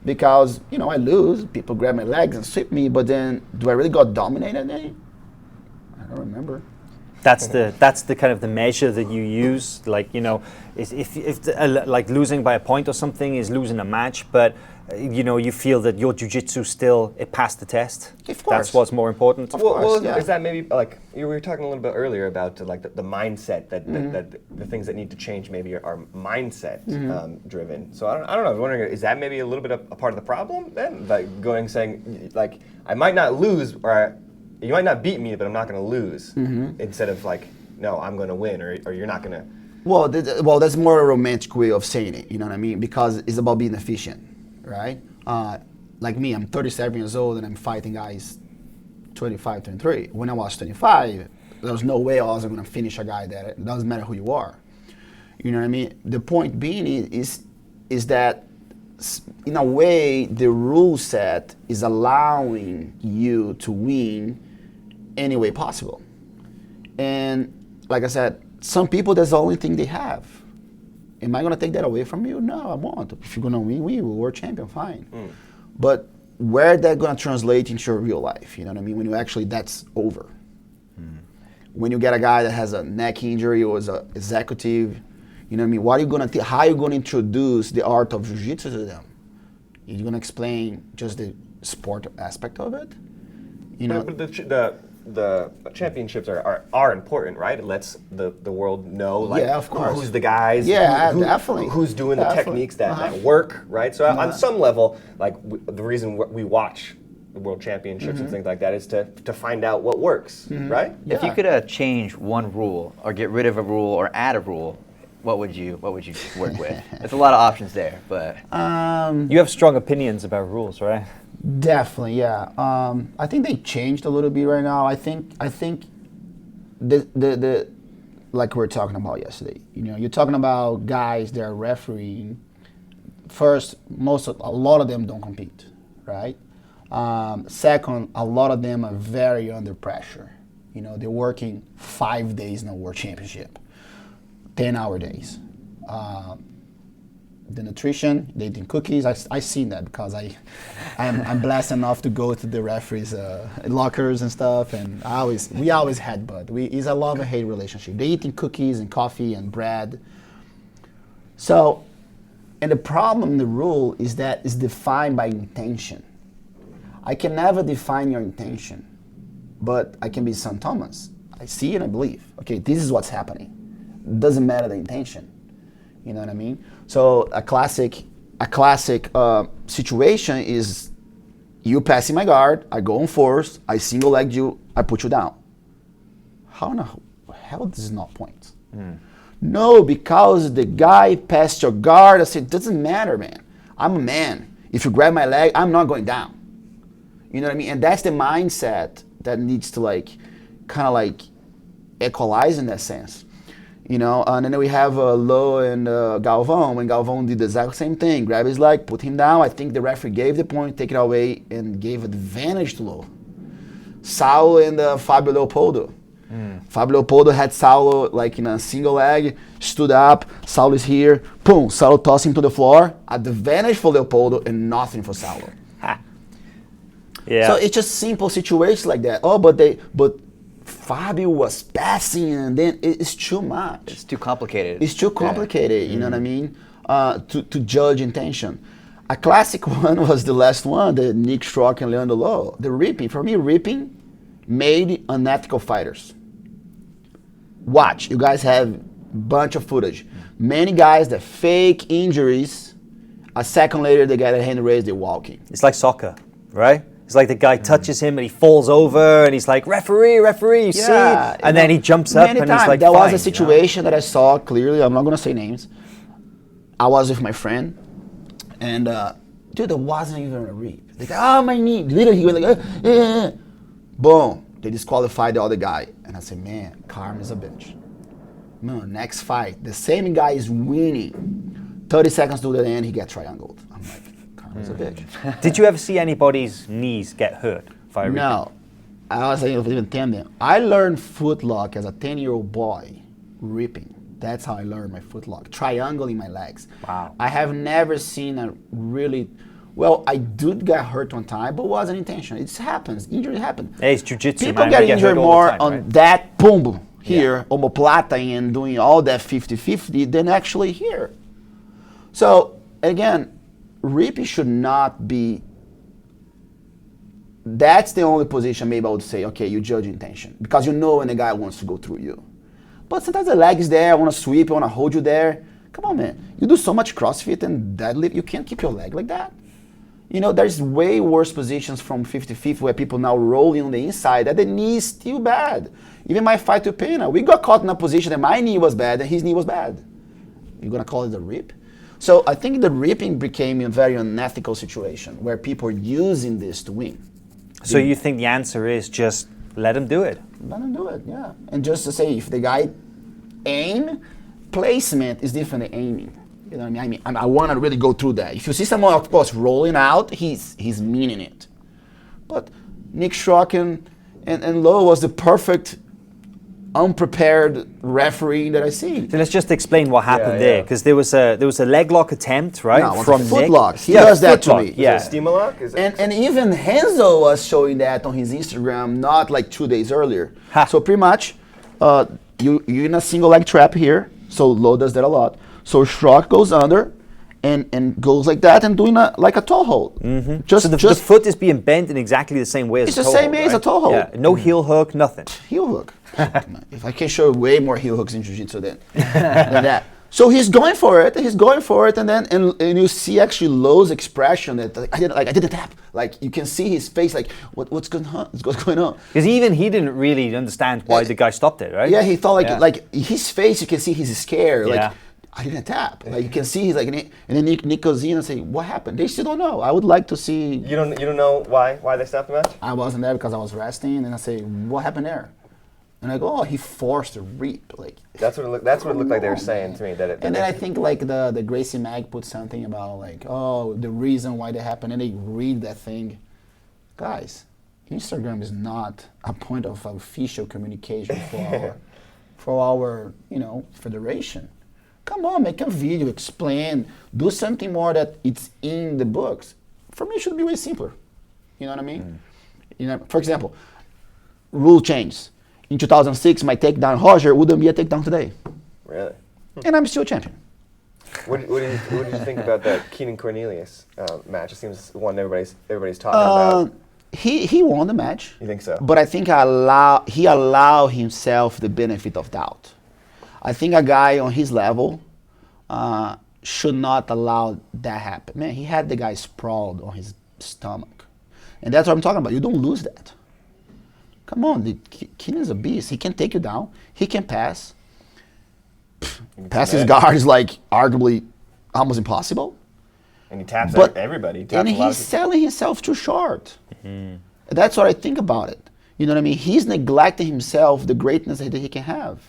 because, you know, I lose. People grab my legs and sweep me, but then do I really got dominated? I don't remember. That's the kind of the measure that you use. Like, you know, if like losing by a point or something is losing a match, but you know, you feel that your jiu-jitsu still, it passed the test. Of course. That's what's more important. Well, yeah. is that maybe like we were talking a little bit earlier about like the mindset that the things that need to change maybe are mindset driven. So I don't know. I was wondering, is that maybe a little bit a part of the problem then? Like saying like I might not lose, or you might not beat me, but I'm not going to lose. Instead of like, no, I'm going to win, or you're not going to. Well, that's more a romantic way of saying it. You know what I mean? Because it's about being efficient, right? Like me, I'm 37 years old and I'm fighting guys 25, 23. When I was 25, there was no way I was going to finish a guy that it doesn't matter who you are. You know what I mean? The point being is that in a way the rule set is allowing you to win any way possible. And like I said, some people, that's the only thing they have. Am I going to take that away from you? No, I won't. If you're going to win, we're world champion, fine. But where that going to translate into your real life? You know what I mean? When you actually, that's over. When you get a guy that has a neck injury or is an executive, you know what I mean? What are you going to how are you going to introduce the art of jiu-jitsu to them? You're going to explain just the sport aspect of it? You know, But the championships are important, right? It lets the world know, like, Yeah, of course. who's the guys, definitely. who's doing the Definitely. techniques that work, right? So on some level, like the reason we watch the world championships and things like that is to find out what works, right? If you could change one rule, or get rid of a rule, or add a rule, what would you work with? There's a lot of options there, but You have strong opinions about rules, right? Definitely, yeah. I think they changed a little bit right now. I think the like we were talking about yesterday. You're talking about guys that are refereeing. First, a lot of them don't compete, right? Second, a lot of them are very under pressure. They're working 5 days in a world championship, 10-hour days. The nutrition, they eating cookies. I've seen that because I'm blessed enough to go to the referees' lockers and stuff, and we always had bud. It's a love and hate relationship. They eating cookies and coffee and bread. So, and the problem, the rule is that it's defined by intention. I can never define your intention, but I can be St. Thomas. I see and I believe. Okay, this is what's happening. It doesn't matter the intention. You know what I mean? So a classic situation is you passing my guard, I go on force, I single legged you, I put you down. How in the hell this is not points? No, because the guy passed your guard. I said, it doesn't matter, man. I'm a man. If you grab my leg, I'm not going down. You know what I mean? And that's the mindset that needs to kind of equalize in that sense. And then we have Lo and Galvão. When Galvão did the exact same thing, grab his leg, put him down. I think the referee gave the point, take it away, and gave advantage to Lo. Saulo and Fabio Leopoldo. Fabio Leopoldo had Saulo in a single leg, stood up, Saulo is here, boom, Saulo tossed him to the floor. Advantage for Leopoldo and nothing for Saulo. Yeah. So it's just simple situations like that. Oh, but Fabio was passing, and then it's too much. It's too complicated. It's too complicated, you know what I mean? To judge intention. A classic one was the last one, the Nick Strock and Leandro Lo. The ripping. For me, ripping made unethical fighters. Watch, you guys have a bunch of footage. Many guys that fake injuries, a second later they get their hand raised, they're walking. It's like soccer, right? It's like the guy touches him and he falls over and he's like, referee, you see? And then he jumps up and he's like, there was a situation that I saw clearly, I'm not going to say names. I was with my friend and dude, there wasn't even a rip. Like, oh, my knee. Literally, he went like, boom. They disqualified the other guy. And I said, man, karma is a bitch. Man, next fight, the same guy is winning. 30 seconds to the end, he gets triangled. I'm like, karma's a bitch. Did you ever see anybody's knees get hurt? No. I was even 10 them. I learned footlock as a 10-year-old boy, ripping. That's how I learned my footlock, triangling my legs. Wow. I have never seen a really... Well, I did get hurt one time, but it wasn't intentional. It happens. Injury happens. Hey, it's jiu-jitsu, People man. get injured more time, on right? that boom here, omoplata, and doing all that 50-50 than actually here. So, again, ripping should not be... That's the only position maybe I would say, okay, you judge intention. Because you know when a guy wants to go through you. But sometimes the leg is there, I want to sweep, I want to hold you there. Come on, man. You do so much CrossFit and deadlift, you can't keep your leg like that. You know, there's way worse positions from 50-50 where people now rolling on the inside that the knee is still bad. Even my fight with Pena, we got caught in a position that my knee was bad and his knee was bad. You're going to call it a rip? So I think the ripping became a very unethical situation where people are using this to win. So you think the answer is just let him do it? Let him do it, yeah. And just to say, if the guy placement is different than aiming. You know what I mean? I want to really go through that. If you see someone, of course, rolling out, he's meaning it. But Nick Strock and Lo was the perfect, unprepared referee that I see. So let's just explain what happened there, because there was a leg lock attempt, right? No, from foot Nick. lock. He does that to me. Yeah. Is it a steamer lock? And even Renzo was showing that on his Instagram not like 2 days earlier. Ha. So pretty much, you're in a single leg trap here. So Lo does that a lot. So Strock goes under and goes like that and doing like a toe hold. Mm-hmm. So the foot is being bent in exactly the same way as a toe hold. It's the same way as a toe hold. Yeah. No heel hook, nothing. Heel hook. If I can show way more heel hooks in Jiu-Jitsu than that. So he's going for it, and then and you see actually Lo's expression that I did a tap. Like you can see his face, like what's going on? What's going on? Because even he didn't really understand why the guy stopped it, right? Yeah, he thought like his face, you can see he's scared. Yeah. Like I didn't tap. Like you can see he's like, and then Nick goes in and say, what happened? They still don't know. I would like to see. You don't know why they stopped the match? I wasn't there because I was resting, and I say, what happened there? And I go, oh, he forced a rip. Like, That's what it looked like they were saying to me. And then I think like the Gracie Mag put something about like, oh, the reason why that happened, and they read that thing. Guys, Instagram is not a point of official communication for our federation. Come on, make a video, explain, do something more that it's in the books. For me, it should be way simpler. You know what I mean? For example, rule change. In 2006, my takedown Roger wouldn't be a takedown today. Really? And I'm still champion. What did you think about that Keenan Cornelius match? It seems one everybody's talking about. He won the match. You think so? But I think he allowed himself the benefit of doubt. I think a guy on his level should not allow that happen. Man, he had the guy sprawled on his stomach. And that's what I'm talking about. You don't lose that. Come on, Keenan's a beast. He can take you down. He can pass. Pass his guard is like arguably almost impossible. And he taps everybody. And he's selling himself too short. Mm-hmm. That's what I think about it. You know what I mean? He's neglecting himself, the greatness that he can have.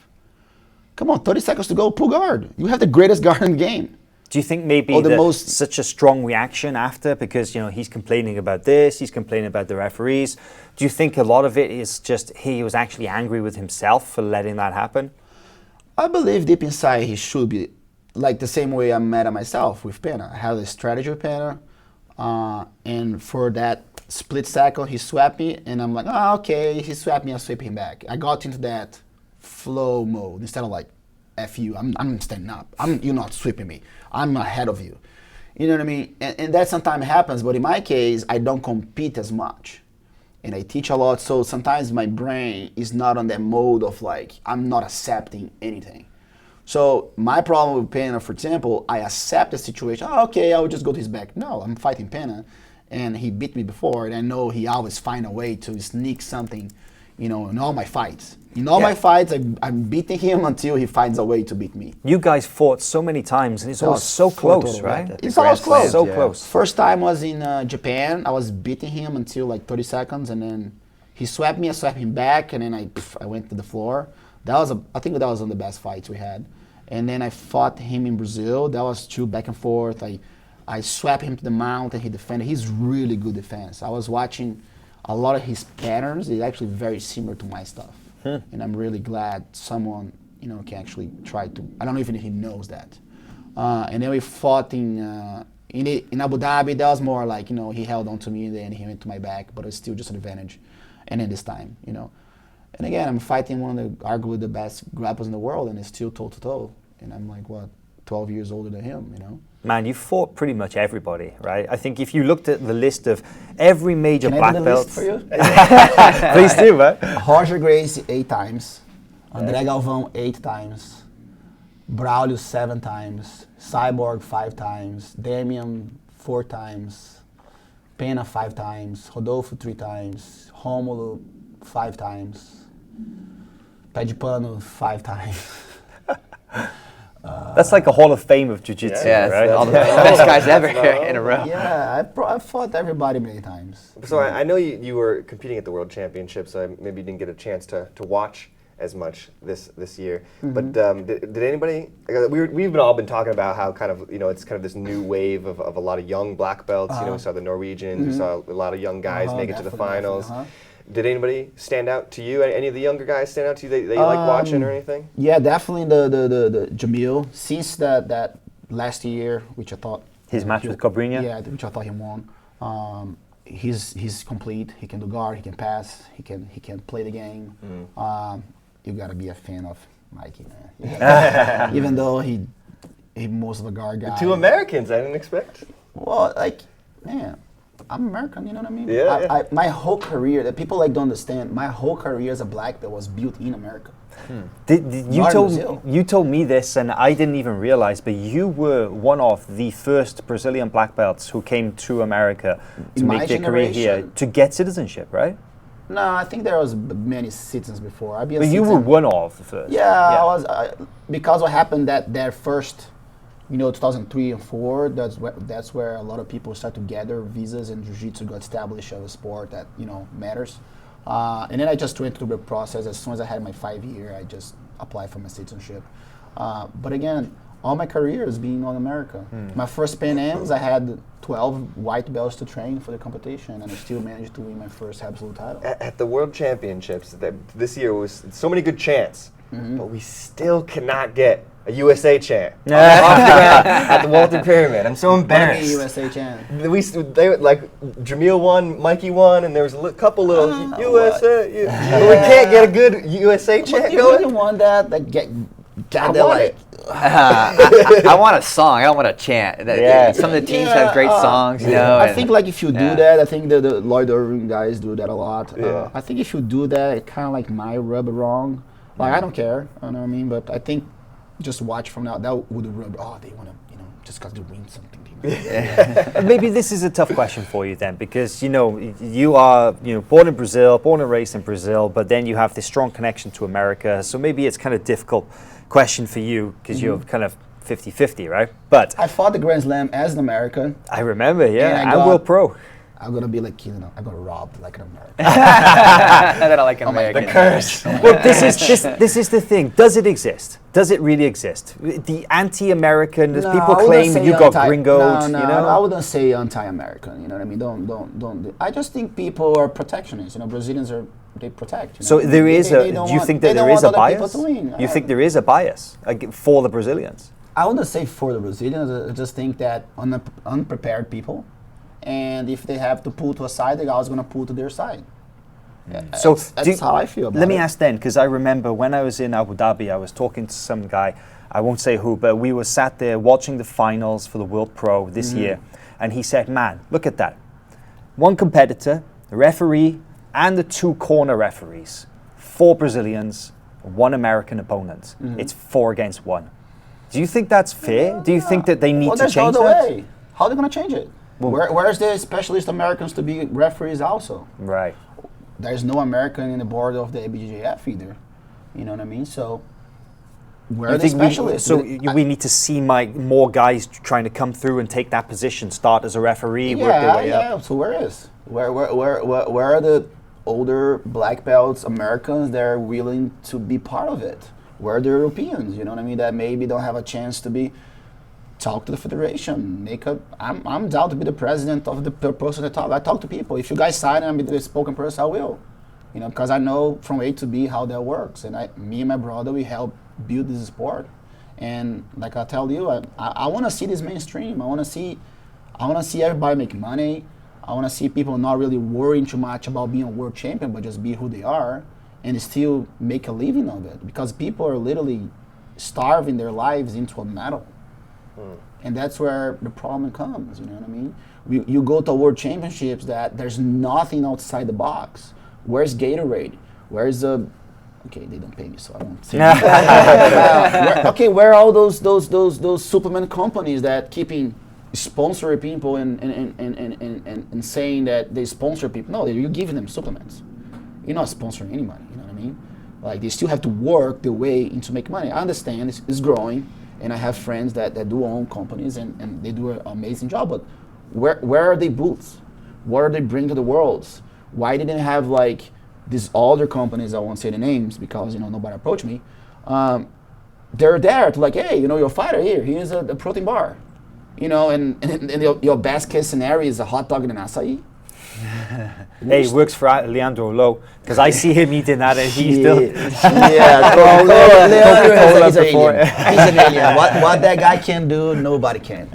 Come on, 30 seconds to go, pull guard. You have the greatest guard in the game. Do you think maybe such a strong reaction after, because he's complaining about this, he's complaining about the referees? Do you think a lot of it is just he was actually angry with himself for letting that happen? I believe deep inside he should be, like the same way I'm mad at myself with Pena. I have a strategy with Pena, and for that split second he swept me, and I'm like, oh, okay, he swept me, I'll sweep him back. I got into that flow mode instead of like, F you, I'm standing up. You're not sweeping me. I'm ahead of you. You know what I mean? And that sometimes happens, but in my case, I don't compete as much. And I teach a lot, so sometimes my brain is not on that mode of like, I'm not accepting anything. So my problem with Pena, for example, I accept the situation. Oh, okay, I will just go to his back. No, I'm fighting Pena, and he beat me before, and I know he always find a way to sneak something, in all my fights. In all my fights, I'm beating him until he finds a way to beat me. You guys fought so many times, and it's always so close, right? It's always close. So close. First time was in Japan. I was beating him until like 30 seconds, and then he swept me. I swept him back, and then I went to the floor. I think that was one of the best fights we had. And then I fought him in Brazil. That was 2 back and forth. I swept him to the mount, and he defended. He's really good defense. I was watching a lot of his patterns. It's actually very similar to my stuff. And I'm really glad someone, can actually try to. I don't know even if he knows that. And then we fought in Abu Dhabi. That was more like, he held on to me, and then he went to my back, but it's still just an advantage. And then this time, And again, I'm fighting one of arguably the best grapplers in the world, and it's still toe-to-toe. And I'm like, 12 years older than him, Man, you fought pretty much everybody, right? I think if you looked at the list of every major black belt. For you? Please do, man. Roger Gracie 8 times. André Galvão 8 times. Braulio 7 times. Cyborg 5 times. Damian 4 times. Pena 5 times. Rodolfo 3 times. Romulo 5 times. Pé de Pano 5 times. That's like a Hall of Fame of Jiu-Jitsu, right? All the best guys ever in a row. Yeah, I fought everybody many times. So I know you were competing at the World Championships, so maybe you didn't get a chance to watch as much this year. Mm-hmm. But did anybody? We've all been talking about how kind of it's kind of this new wave of a lot of young black belts. We saw the Norwegians, we saw a lot of young guys make it to the finals. Did anybody stand out to you? Any of the younger guys stand out to you that you like watching or anything? Yeah, definitely the Jamil. Since that last year, which I thought his match with Cobrinha. Yeah, which I thought he won. He's complete. He can do guard. He can pass. He can play the game. You gotta be a fan of Mikey, man. Even though he most of a guard guy. 2 Americans, I didn't expect. Well, man. I'm American, you know what I mean? Yeah. My whole career, that people don't understand, my whole career as a black belt was built in America. You told me this, and I didn't even realize, but you were one of the first Brazilian black belts who came to America to make their career here, to get citizenship, right? No, I think there was many citizens before. But you were one of the first. Yeah. I was, because what happened that their first, 2003 and 4, that's where a lot of people start to gather visas, and Jiu-Jitsu got established as a sport that, matters. And then I just went through the process. As soon as I had my 5-year, I just applied for my citizenship. But again, all my career has been on America. My first Pan Ams, I had 12 white belts to train for the competition, and I still managed to win my first absolute title. At the World Championships, this year was so many good chants, but we still cannot get a USA chant off the ground at the Walter Pyramid. I'm so embarrassed. USA chant. They like Jamil won, Mikey won, and there was a couple little USA. But we can't get a good USA chant But you going. really want that? Like I they're want like, it. I want a song. I don't want a chant. Yeah. Some of the teams have great songs, you know. I and- think like if you do yeah. that, I think the Lloyd Irving guys do that a lot. Yeah. I think if you do that, it kind of like might rub wrong. Like I don't care, you know what I mean? But I think just watch from now, that would rub. Oh, they want to, just because they win something. Maybe this is a tough question for you then, because you are born in Brazil, born and raised in Brazil, but then you have this strong connection to America. So maybe it's kind of difficult question for you because you're kind of 50-50, right? But I fought the Grand Slam as an American. I remember, yeah, And and I World Pro. I'm gonna be like, I got robbed like an American. that I like American. The curse. Well, this is the thing. Does it exist? Does it really exist? The anti-American, No, people I wouldn't claim say you got gringoed. No, I wouldn't say anti-American. You know what I mean? Don't. I just think people are protectionists. Brazilians they protect. So there is they do don't you want- think they that don't there is a want other people bias? to win. You think there is a bias for the Brazilians? I wouldn't say for the Brazilians. I just think that unprepared people, and if they have to pull to a side, they're always going to pull to their side. So That's how I feel about it. Let me ask then, because I remember when I was in Abu Dhabi, I was talking to some guy, I won't say who, but we were sat there watching the finals for the World Pro this year, and he said, man, look at that. One competitor, the referee, and the 2 corner referees, 4 Brazilians, 1 American opponent. It's 4 against 1. Do you think that's fair? Do you think that they need to there's change no other that? way. How are they going to change it? Where's the specialist Americans to be referees also? Right. There's no American in the board of the ABJJF either. You know what I mean? So where You are the think specialists? we need to see more guys trying to come through and take that position, start as a referee, work their way up. So where are the older black belts, Americans that are willing to be part of it? Where are the Europeans? You know what I mean? That maybe don't have a chance to talk to the federation. I'm down to be the president of the person that talk. I talk to people. If you guys sign and I'm the spoken person, I will. Because I know from A to B how that works. And me and my brother, we help build this sport. And like I tell you, I want to see this mainstream. I want to see everybody make money. I want to see people not really worrying too much about being a world champion, but just be who they are and still make a living of it. Because people are literally starving their lives into a medal. And that's where the problem comes, you know what I mean? You go to World Championships that there's nothing outside the box. Where's Gatorade? Where's the... Okay, they don't pay me, so I won't say that. Where are all those supplement companies that keeping sponsoring people and saying that they sponsor people? No, you're giving them supplements. You're not sponsoring anybody, you know what I mean? Like, they still have to work their way into make money. I understand it's growing. And I have friends that do own companies and they do an amazing job. But where are they booths? What are they bringing to the worlds? Why didn't have like these other companies? I won't say the names because nobody approached me. They're there to like, hey, your fighter here's a protein bar, and your best case scenario is a hot dog and an acai. Hey, it works for Leandro Lowe because I see him eating that and he's still. Leandro is an alien. He's an alien. What that guy can do, nobody can.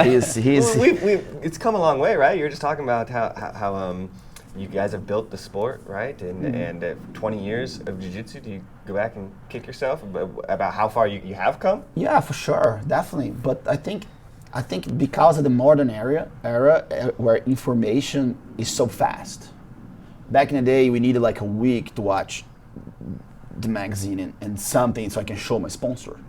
He's it's come a long way, right? You were just talking about how you guys have built the sport, right? And 20 years of jiu-jitsu. Do you go back and kick yourself about how far you have come? Yeah, for sure, definitely. But I think because of the modern era where information is so fast. Back in the day, we needed like a week to watch the magazine and something so I can show my sponsor.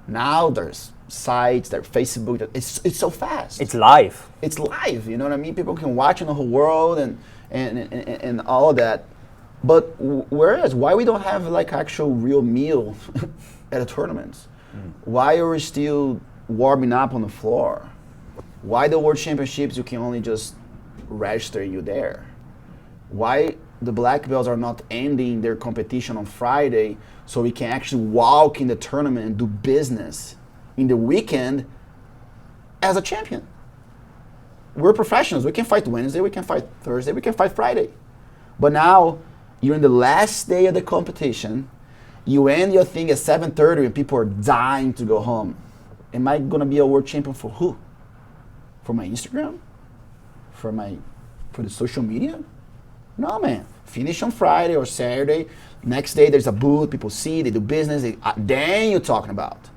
Now there's sites, there's Facebook. It's so fast. It's live. It's live. You know what I mean? People can watch in the whole world and all of that. But why we don't have like actual real meal at the tournaments? Why are we still warming up on the floor? Why the World Championships you can only just register you there? Why the black belts are not ending their competition on Friday, so we can actually walk in the tournament and do business in the weekend as a champion. We're professionals. We can fight Wednesday, we can fight Thursday, we can fight Friday. But now, you're in the last day of the competition, you end your thing at 7:30 and people are dying to go home. Am I going to be a world champion for who? For my Instagram? For the social media? No, man. Finish on Friday or Saturday. Next day there's a booth, people see, they do business. Then you're talking about.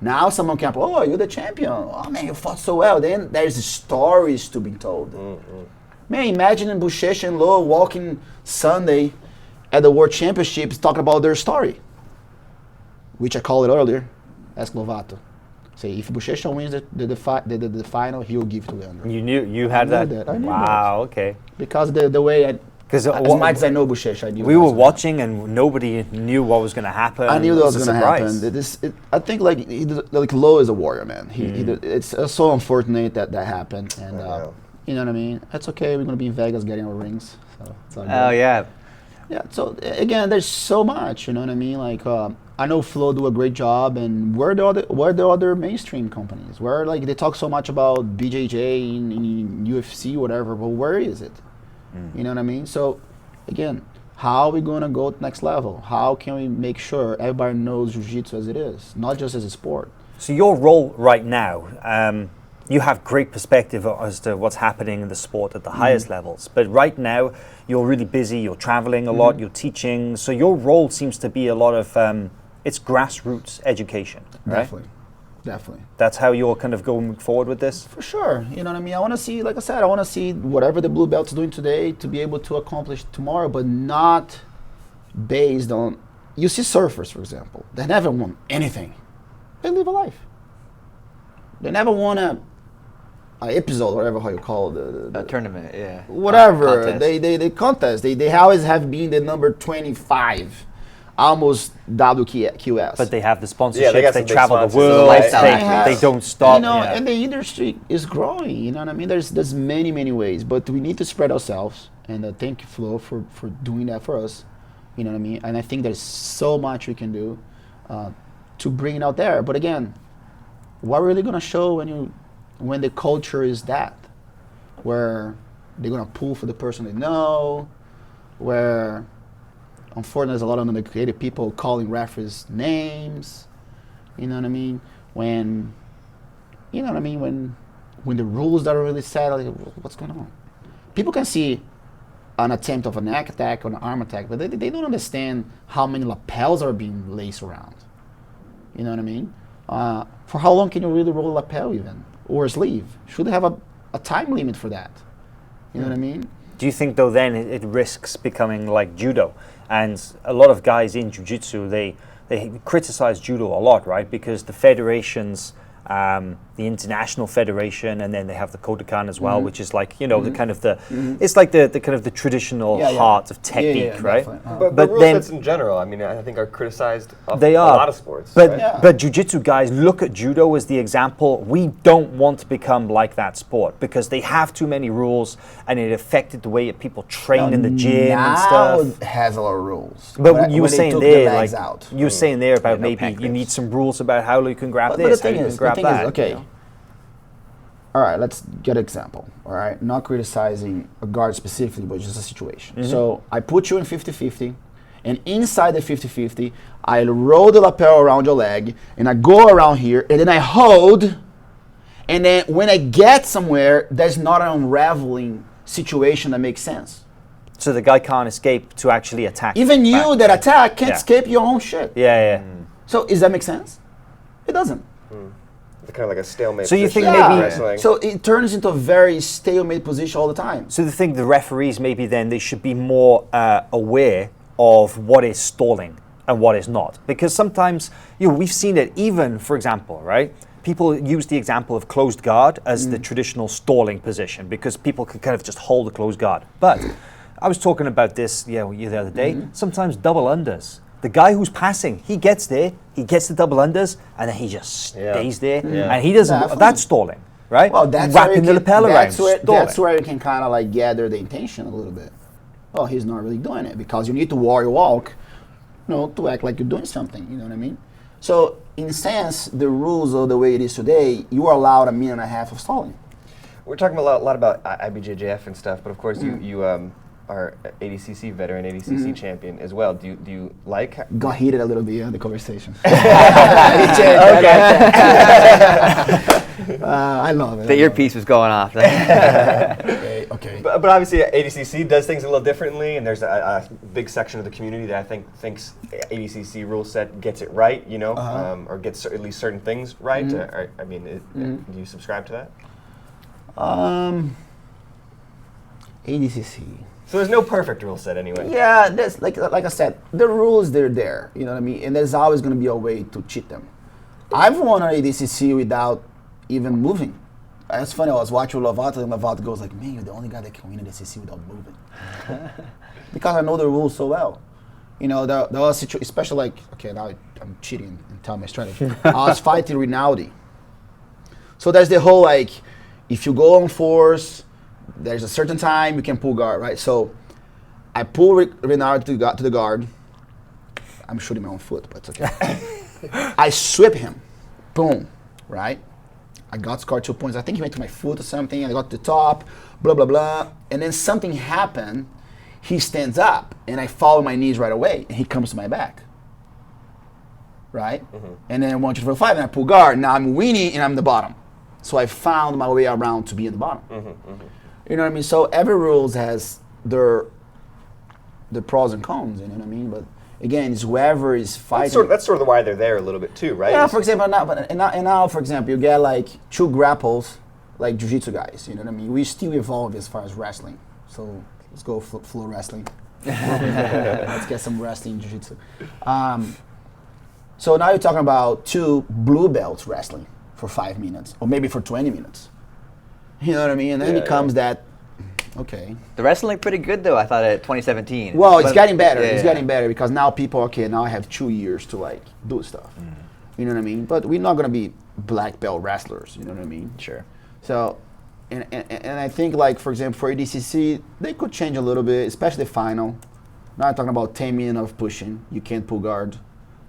Now someone can, oh, you're the champion. Oh, man, you fought so well. Then there's stories to be told. Mm-hmm. Man, imagine Buchecha and Lowe walking Sunday at the World Championships talking about their story, which I called it earlier. Ask Lovato. Say, if Buchecha wins the final, he'll give to Leandro. You had that? I knew wow, that. Okay. Because the way as much as I know Buchecha, I knew we were watching and nobody knew what was going to happen. I knew that was going to happen. I think like Lowe is a warrior, man. It's so unfortunate that happened, and you know what I mean. That's okay. We're going to be in Vegas getting our rings. So it's all good. Oh yeah. Yeah. So again, there's so much. You know what I mean. Like I know Flo do a great job, and where the other mainstream companies? Where like they talk so much about BJJ in UFC, whatever, but where is it? You know what I mean? So, again, how are we going to go to the next level? How can we make sure everybody knows Jiu-Jitsu as it is, not just as a sport? So your role right now, you have great perspective as to what's happening in the sport at the highest levels. But right now, you're really busy, you're traveling a lot, you're teaching. So your role seems to be a lot of, it's grassroots education, right? Definitely. That's how you're kind of going forward with this? For sure. You know what I mean? I want to see, like I said, I want to see whatever the blue belt's doing today to be able to accomplish tomorrow, but not based on, you see surfers, for example, they never won anything. They live a life. They never won a episode, whatever how you call it. A tournament, yeah. Whatever. Contest. They contest. They always have been the number 25. Almost WQS. But they have the sponsorships, they travel the sponsors. world, Lifestyle. they don't stop. You know, and the industry is growing, you know what I mean? There's many ways, but we need to spread ourselves, and thank you, Flo, for doing that for us, you know what I mean? And I think there's so much we can do to bring it out there. But again, what are really going to show when the culture is that? Where they're going to pull for the person they know, where... Unfortunately, there's a lot of uneducated people calling referees names. You know what I mean? When the rules that are really set, like, what's going on? People can see an attempt of a neck attack or an arm attack, but they don't understand how many lapels are being laced around. You know what I mean? For how long can you really roll a lapel even? Or a sleeve? Should they have a time limit for that? You know what I mean? Do you think, though, then it risks becoming like judo? And a lot of guys in jiu-jitsu, they criticize judo a lot, right? Because the federations, the international federation, and then they have the Kodokan as well, which is like, the kind of it's like the kind of the traditional heart of technique, right? But rule sets in general, I mean, I think are criticized they a are. lot of sports. But jiu-jitsu guys look at judo as the example. We don't want to become like that sport because they have too many rules and it affected the way people train in the gym and stuff. It has a lot of rules. But you were saying there, like, out. you were saying there about no maybe you pancreas. need some rules about how you can grab But this, the how thing you is, can grab that. okay. All right, let's get an example. All right, not criticizing a guard specifically, but just a situation. So I put you in 50-50, and inside the 50-50, I roll the lapel around your leg, and I go around here, and then I hold, and then when I get somewhere, there's not an unraveling situation that makes sense. So the guy can't escape to actually attack. Even you that attack can't Yeah. escape your own shit. Yeah. So does that make sense? It doesn't. It's kind of like a stalemate. So you think position in maybe- wrestling. So it turns into a very stalemate position all the time. So the referees maybe then they should be more aware of what is stalling and what is not, because sometimes we've seen it even, for example, right? People use the example of closed guard as the traditional stalling position because people can kind of just hold a closed guard. But I was talking about this the other day. Sometimes double unders. The guy who's passing, he gets there, he gets the double unders, and then he just stays there, and he doesn't. Definitely. That's stalling, right? Well, that's wrapping the where lapel around. that's stalling. where you can kind of like gather the intention a little bit. oh, he's not really doing it, because you need to warrior walk, to act like you're doing something, you know what I mean? So in a sense, the rules are the way it is today, you are allowed 1.5 minutes of stalling. We're talking a lot about IBJJF and stuff, but of course you are ADCC veteran, ADCC champion as well. Do you like? Got heated a little bit, the conversation. I love it. The earpiece was going off. Okay. But obviously ADCC does things a little differently, and there's a big section of the community that I think thinks ADCC rule set gets it right, or gets at least certain things right. Do you subscribe to that? ADCC. So there's no perfect rule set anyway. Yeah, that's like I said, the rules, they're there, you know what I mean? And there's always going to be a way to cheat them. I've won an ADCC without even moving. It's funny, I was watching Lovato, and Lovato goes like, man, you're the only guy that can win an ADCC without moving. Because I know the rules so well. There was situations, especially like, okay, now I'm cheating and telling my strategy. I was fighting Rinaldi. So there's the whole, like, if you go on force, there's a certain time you can pull guard, right? So I pull Rinaldi to the guard. I'm shooting my own foot, but it's okay. I sweep him. Boom. Right? I got scored 2 points. I think he went to my foot or something. I got to the top, blah, blah, blah. And then something happened. He stands up, and I follow my knees right away, and he comes to my back. Right? And then 1, 2, 3, 4, 5, and I pull guard. Now I'm winning, and I'm the bottom. So I found my way around to be in the bottom. You know what I mean? So every rules has their pros and cons, you know what I mean? But again, it's whoever is fighting. That's sort of why they're there a little bit too, right? Yeah, for example, now, for example, you get like 2 grapples, like Jiu-Jitsu guys, you know what I mean? We still evolve as far as wrestling. So let's go flow wrestling. Let's get some wrestling Jiu-Jitsu. So now you're talking about 2 blue belts wrestling for 5 minutes, or maybe for 20 minutes. You know what I mean? And then it becomes that, okay. The wrestling pretty good though, I thought, at 2017. Well, it's getting better. Yeah. It's getting better because now people, now I have 2 years to like do stuff. You know what I mean? But we're not gonna be black belt wrestlers, you know what I mean? Sure. So, and I think like, for example, for ADCC, they could change a little bit, especially the final. Now I'm talking about 10 minutes of pushing. You can't pull guard.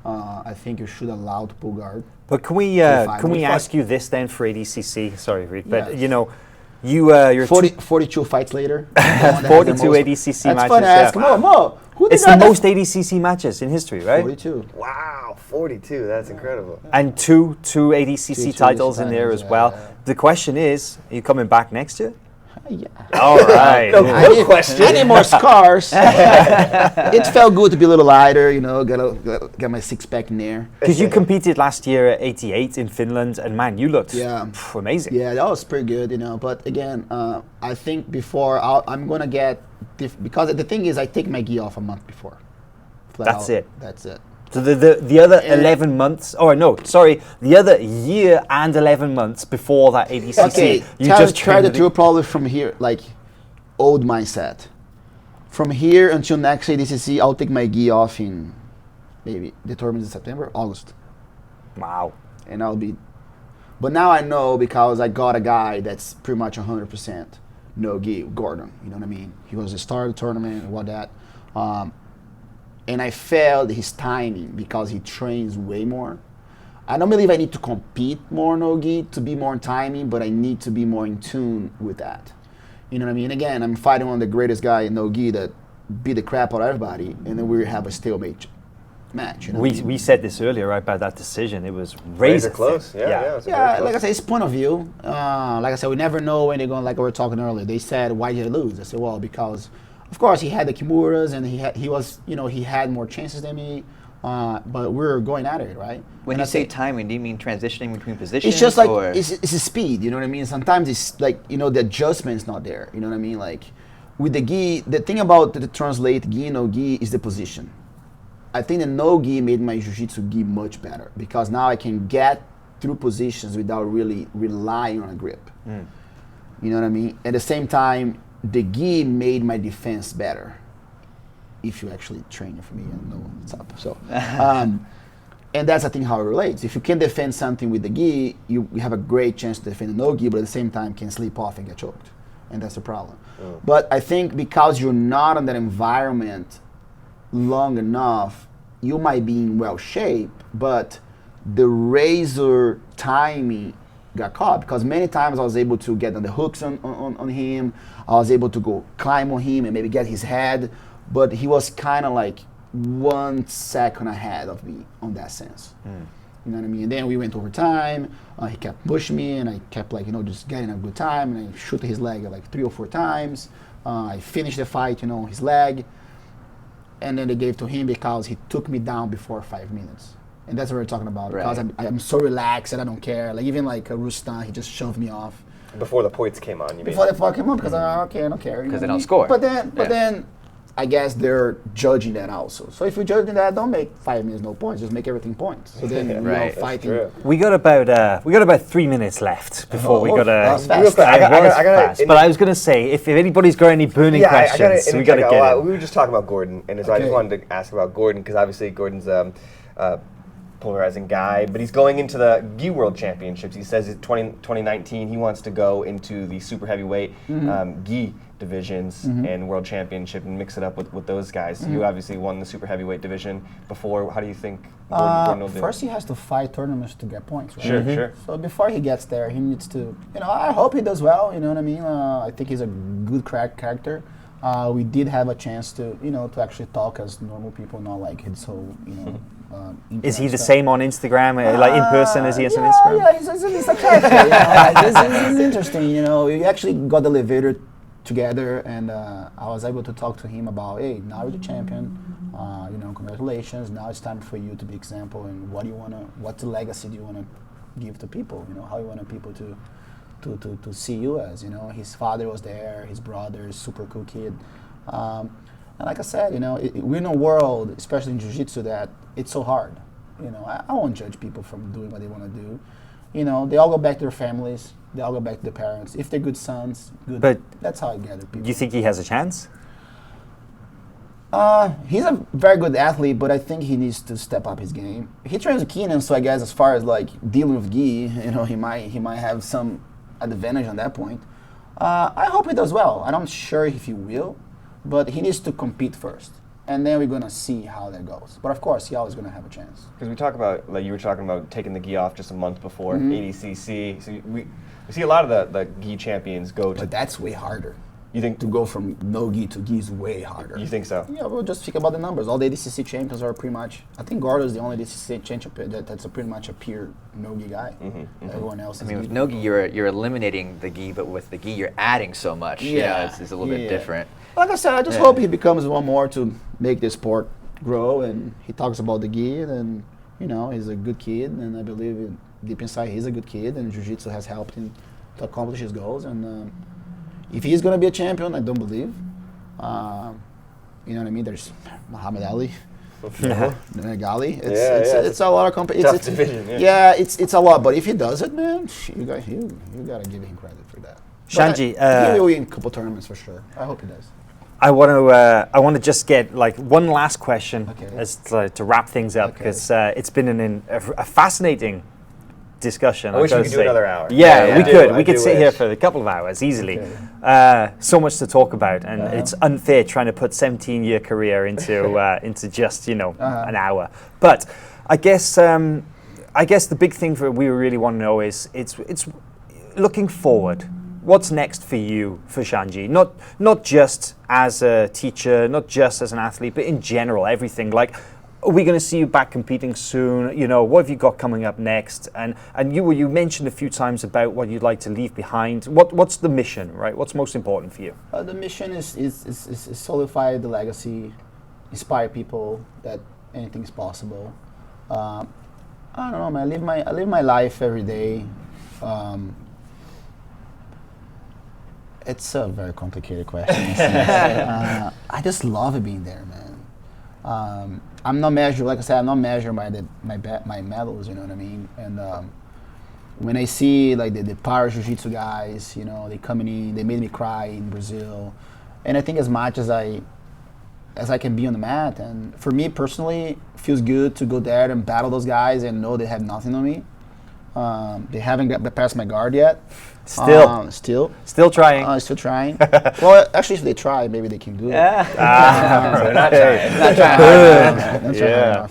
I think you should allow to pull guard. But can we ask you this then for ADCC? Sorry, Reed, but you're 42 fights later. 42 ADCC matches. That's fun to ask. Mo, who did it's the most ADCC matches in history, right? 42. Wow, 42. That's incredible. And two ADCC titles in there as well. Yeah. The question is, are you coming back next year? Yeah. All right. No question. I need more scars. It felt good to be a little lighter, get my 6-pack in there. Because you competed last year at 88 in Finland, and man, you looked amazing. Yeah, that was pretty good, But again, I think before I'm gonna get because the thing is, I take my gi off a month before. That's it. That's it. So the other 11 months, the other year and 11 months before that ADCC, okay, you just try the truth probably from here, like old mindset. From here until next ADCC, I'll take my gi off in maybe determined in September, August. Wow. And but now I know because I got a guy that's pretty much 100% no gi, Gordon, you know what I mean? He was a star of the tournament and what that. And I felt his timing because he trains way more. I don't believe I need to compete more no-gi to be more in timing, but I need to be more in tune with that. You know what I mean? Again, I'm fighting one of the greatest guys in no-gi that beat the crap out of everybody, and then we have a stalemate match. You know we said this earlier, right, about that decision. It was razor close. Yeah, like I said, it's point of view. Like I said, we never know when they're going, like we were talking earlier. They said, why did he lose? I said, well, because of course, he had the Kimuras, and he had more chances than me, but we're going at it, right? When you say timing, do you mean transitioning between positions? It's just like, it's a speed, you know what I mean? Sometimes it's like, the adjustment's not there, you know what I mean? Like, with the gi, the thing about the translate gi, no gi, is the position. I think the no gi made my jiu-jitsu gi much better, because now I can get through positions without really relying on a grip. You know what I mean? At the same time, the gi made my defense better. If you actually train for me and know what's up. So, and that's I think how it relates. If you can defend something with the gi, you have a great chance to defend the no gi, but at the same time can slip off and get choked. and that's the problem. But I think because you're not in that environment long enough, you might be in well shape, but the razor timing got caught, because many times I was able to get on the hooks on him, I was able to go climb on him and maybe get his head, but he was kind of like 1 second ahead of me on that sense. You know what I mean? And then we went over time, he kept pushing me, and I kept like, just getting a good time, and I shoot his leg like 3 or 4 times. I finished the fight, his leg, and then they gave to him because he took me down before 5 minutes. And that's what we're talking about, because I'm so relaxed and I don't care. Like even like Rustan, he just shoved me off. Before the points came on, you mean? Before the fight came on, because I don't care. Because they don't score. But then, I guess they're judging that also. So if you're judging that, don't make 5 minutes no points. Just make everything points. So then we're all fighting. We got about 3 minutes left before we got to. But I was going to say, if anybody's got any burning questions, we got to get it. We were just talking about Gordon, and so I just wanted to ask about Gordon, because obviously Gordon's polarizing guy, but he's going into the Gi World Championships. He says in 2019 he wants to go into the super heavyweight Gi divisions and World Championship and mix it up with those guys. You obviously won the super heavyweight division before. How do you think Gordon will do? First he has to fight tournaments to get points, right? Sure. So before he gets there, he needs to, I hope he does well, you know what I mean? I think he's a good character. We did have a chance to, to actually talk as normal people, not like his whole, is he the same on Instagram, like in person as he is on Instagram? Yeah, he's a character. He's interesting. We actually got the elevator together, and I was able to talk to him about, hey, now you're the champion. Congratulations. Now it's time for you to be example, and what the legacy do you wanna give to people? How you want people to see you as. His father was there, his brother, super cool kid. And like I said, we're in a world, especially in Jiu-Jitsu, that it's so hard. I won't judge people from doing what they want to do. They all go back to their families. They all go back to their parents. If they're good sons, good. But that's how I gather people. Do you think he has a chance? He's a very good athlete, but I think he needs to step up his game. He trains with Keenan, so I guess as far as like dealing with gi, he might have some advantage on that point. I hope he does well. I'm not sure if he will, but he needs to compete first, and then we're gonna see how that goes. But of course, he always gonna have a chance. Because we talk about, like you were talking about, taking the gi off just a month before ADCC. So we see a lot of the gi champions go to. But that's way harder. You think to go from no gi to gi is way harder? You think so? Yeah, we'll just think about the numbers. All the ADCC champions are pretty much. I think Gordo is the only ADCC champion that's pretty much a pure no gi guy. Everyone else. With no gi, you're eliminating the gi, but with the gi, you're adding so much. Yeah, it's a little bit different. Like I said, I just hope he becomes one more to make this sport grow. And he talks about the gi, and he's a good kid, and I believe deep inside he's a good kid, and Jiu-Jitsu has helped him to accomplish his goals. And if he's going to be a champion, I don't believe. You know what I mean? There's Muhammad Ali, Gali. It's a lot of competition. Tough division. It's a lot. But if he does it, man, you got to give him credit for that. Shanji, he will win a couple tournaments for sure. I hope he does. I want to just get like one last question as to wrap things up, because it's been a fascinating discussion. I wish we could do another hour. Yeah, we could. We could sit here for a couple of hours easily. So much to talk about, and it's unfair trying to put 17-year career into just an hour. But I guess the big thing we really want to know is it's looking forward. What's next for you, for Xande? Not just as a teacher, not just as an athlete, but in general, everything. Like, are we going to see you back competing soon? What have you got coming up next? And you mentioned a few times about what you'd like to leave behind. What's the mission, right? What's most important for you? The mission is solidify the legacy, inspire people that anything is possible. I don't know, man. I live my life every day. It's a very complicated question. I just love being there, man. I'm not measured, like I said, I'm not measured by my medals, you know what I mean? And when I see like the power jiu-jitsu guys, they coming in, they made me cry in Brazil. And I think as much as I can be on the mat, and for me personally, it feels good to go there and battle those guys and know they have nothing on me. They haven't got past my guard yet. Still trying. Still trying. Well, actually, if they try, maybe they can do it. They're not trying. Not trying. Yeah.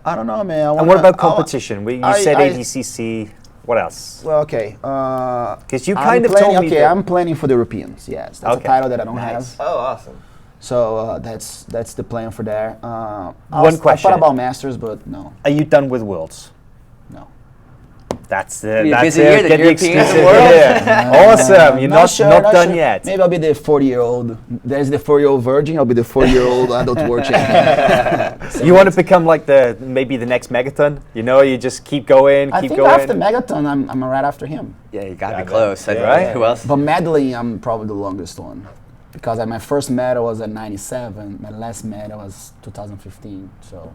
I don't know, man. And what about competition? You said ADCC. What else? Well, okay. Because you kind of told me. Okay, I'm planning for the Europeans. Yes, that's a title that I don't have. Oh, awesome. So that's the plan for there. One question. I thought about Masters, but no. Are you done with Worlds? No. That's Be a that's busy it. year, the Get the European exclusive. Worlds. Yeah. Awesome. You're not done sure. yet. Maybe I'll be the 40-year-old. There's the 40-year-old virgin. I'll be the 40-year-old adult world champion. So You want to become like maybe the next Megaton? You just keep going, I keep think going. after Megaton, I'm right after him. Yeah, you gotta Yeah, be close. yeah, right? Who else? But medley, I'm probably the longest one. Because my first medal was at 97. My last medal was 2015. So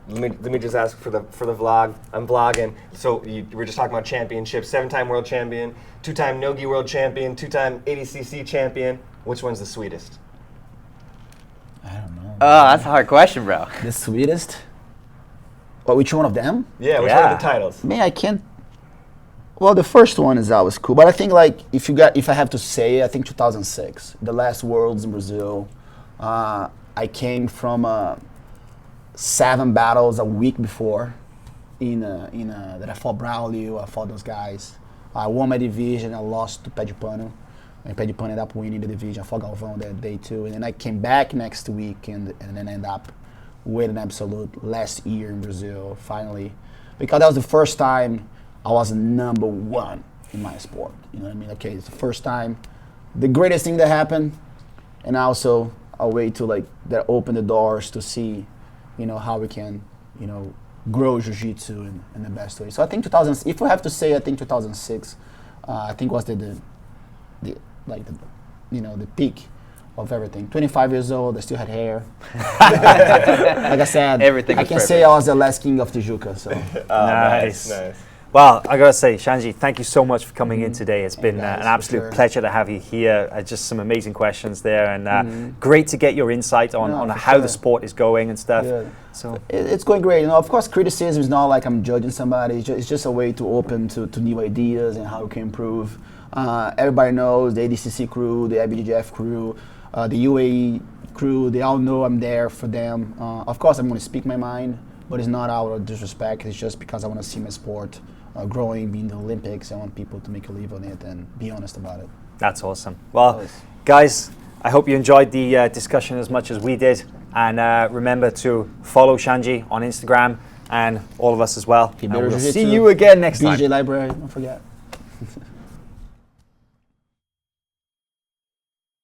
Let me just ask for the vlog. I'm vlogging. So we were just talking about championships. 7-time world champion, 2-time Nogi world champion, 2-time ADCC champion. Which one's the sweetest? I don't know. Oh, that's a hard question, bro. The sweetest? Well, which one of them? Yeah, which Yeah. one are the titles? Man, I can't. Well, the first one is always cool, but I think like if I have to say, I think 2006, the last Worlds in Brazil. I came from 7 battles a week before, that I fought Braulio, I fought those guys. I won my division, I lost to Pé de Pano, and Pé de Pano ended up winning the division. I fought Galvão that day too, and then I came back next week and then ended up winning absolute last year in Brazil finally, because that was the first time I was number 1 in my sport. You know what I mean? Okay, it's the first time, the greatest thing that happened, and also a way to that open the doors to see, how we can, grow jiu-jitsu in the best way. So I think 2000. If we have to say, I think 2006. I think was the peak of everything. 25 years old, I still had hair. Like I said, Everything I was can say I was the last king of Tijuca. So. Nice. Nice. Well, I gotta say, Xande, thank you so much for coming in today. It's been guys, an for absolute sure. pleasure to have you here. Just some amazing questions there, and great to get your insight on for how the sure. sport is going and stuff. Yeah. So It's going great. Of course, criticism is not like I'm judging somebody. It's just a way to open to new ideas and how we can improve. Everybody knows the ADCC crew, the IBJJF crew, the UAE crew. They all know I'm there for them. Of course, I'm going to speak my mind, but it's not out of disrespect. It's just because I want to see my sport growing, being the Olympics. I want people to make a live on it and be honest about it. that's awesome. Well, Always. guys, I hope you enjoyed the discussion as much as we did, and remember to follow Xande on Instagram and all of us as well. And Ribeiro we'll see Jiu-Jitsu, you again next time. BJ Library, don't forget.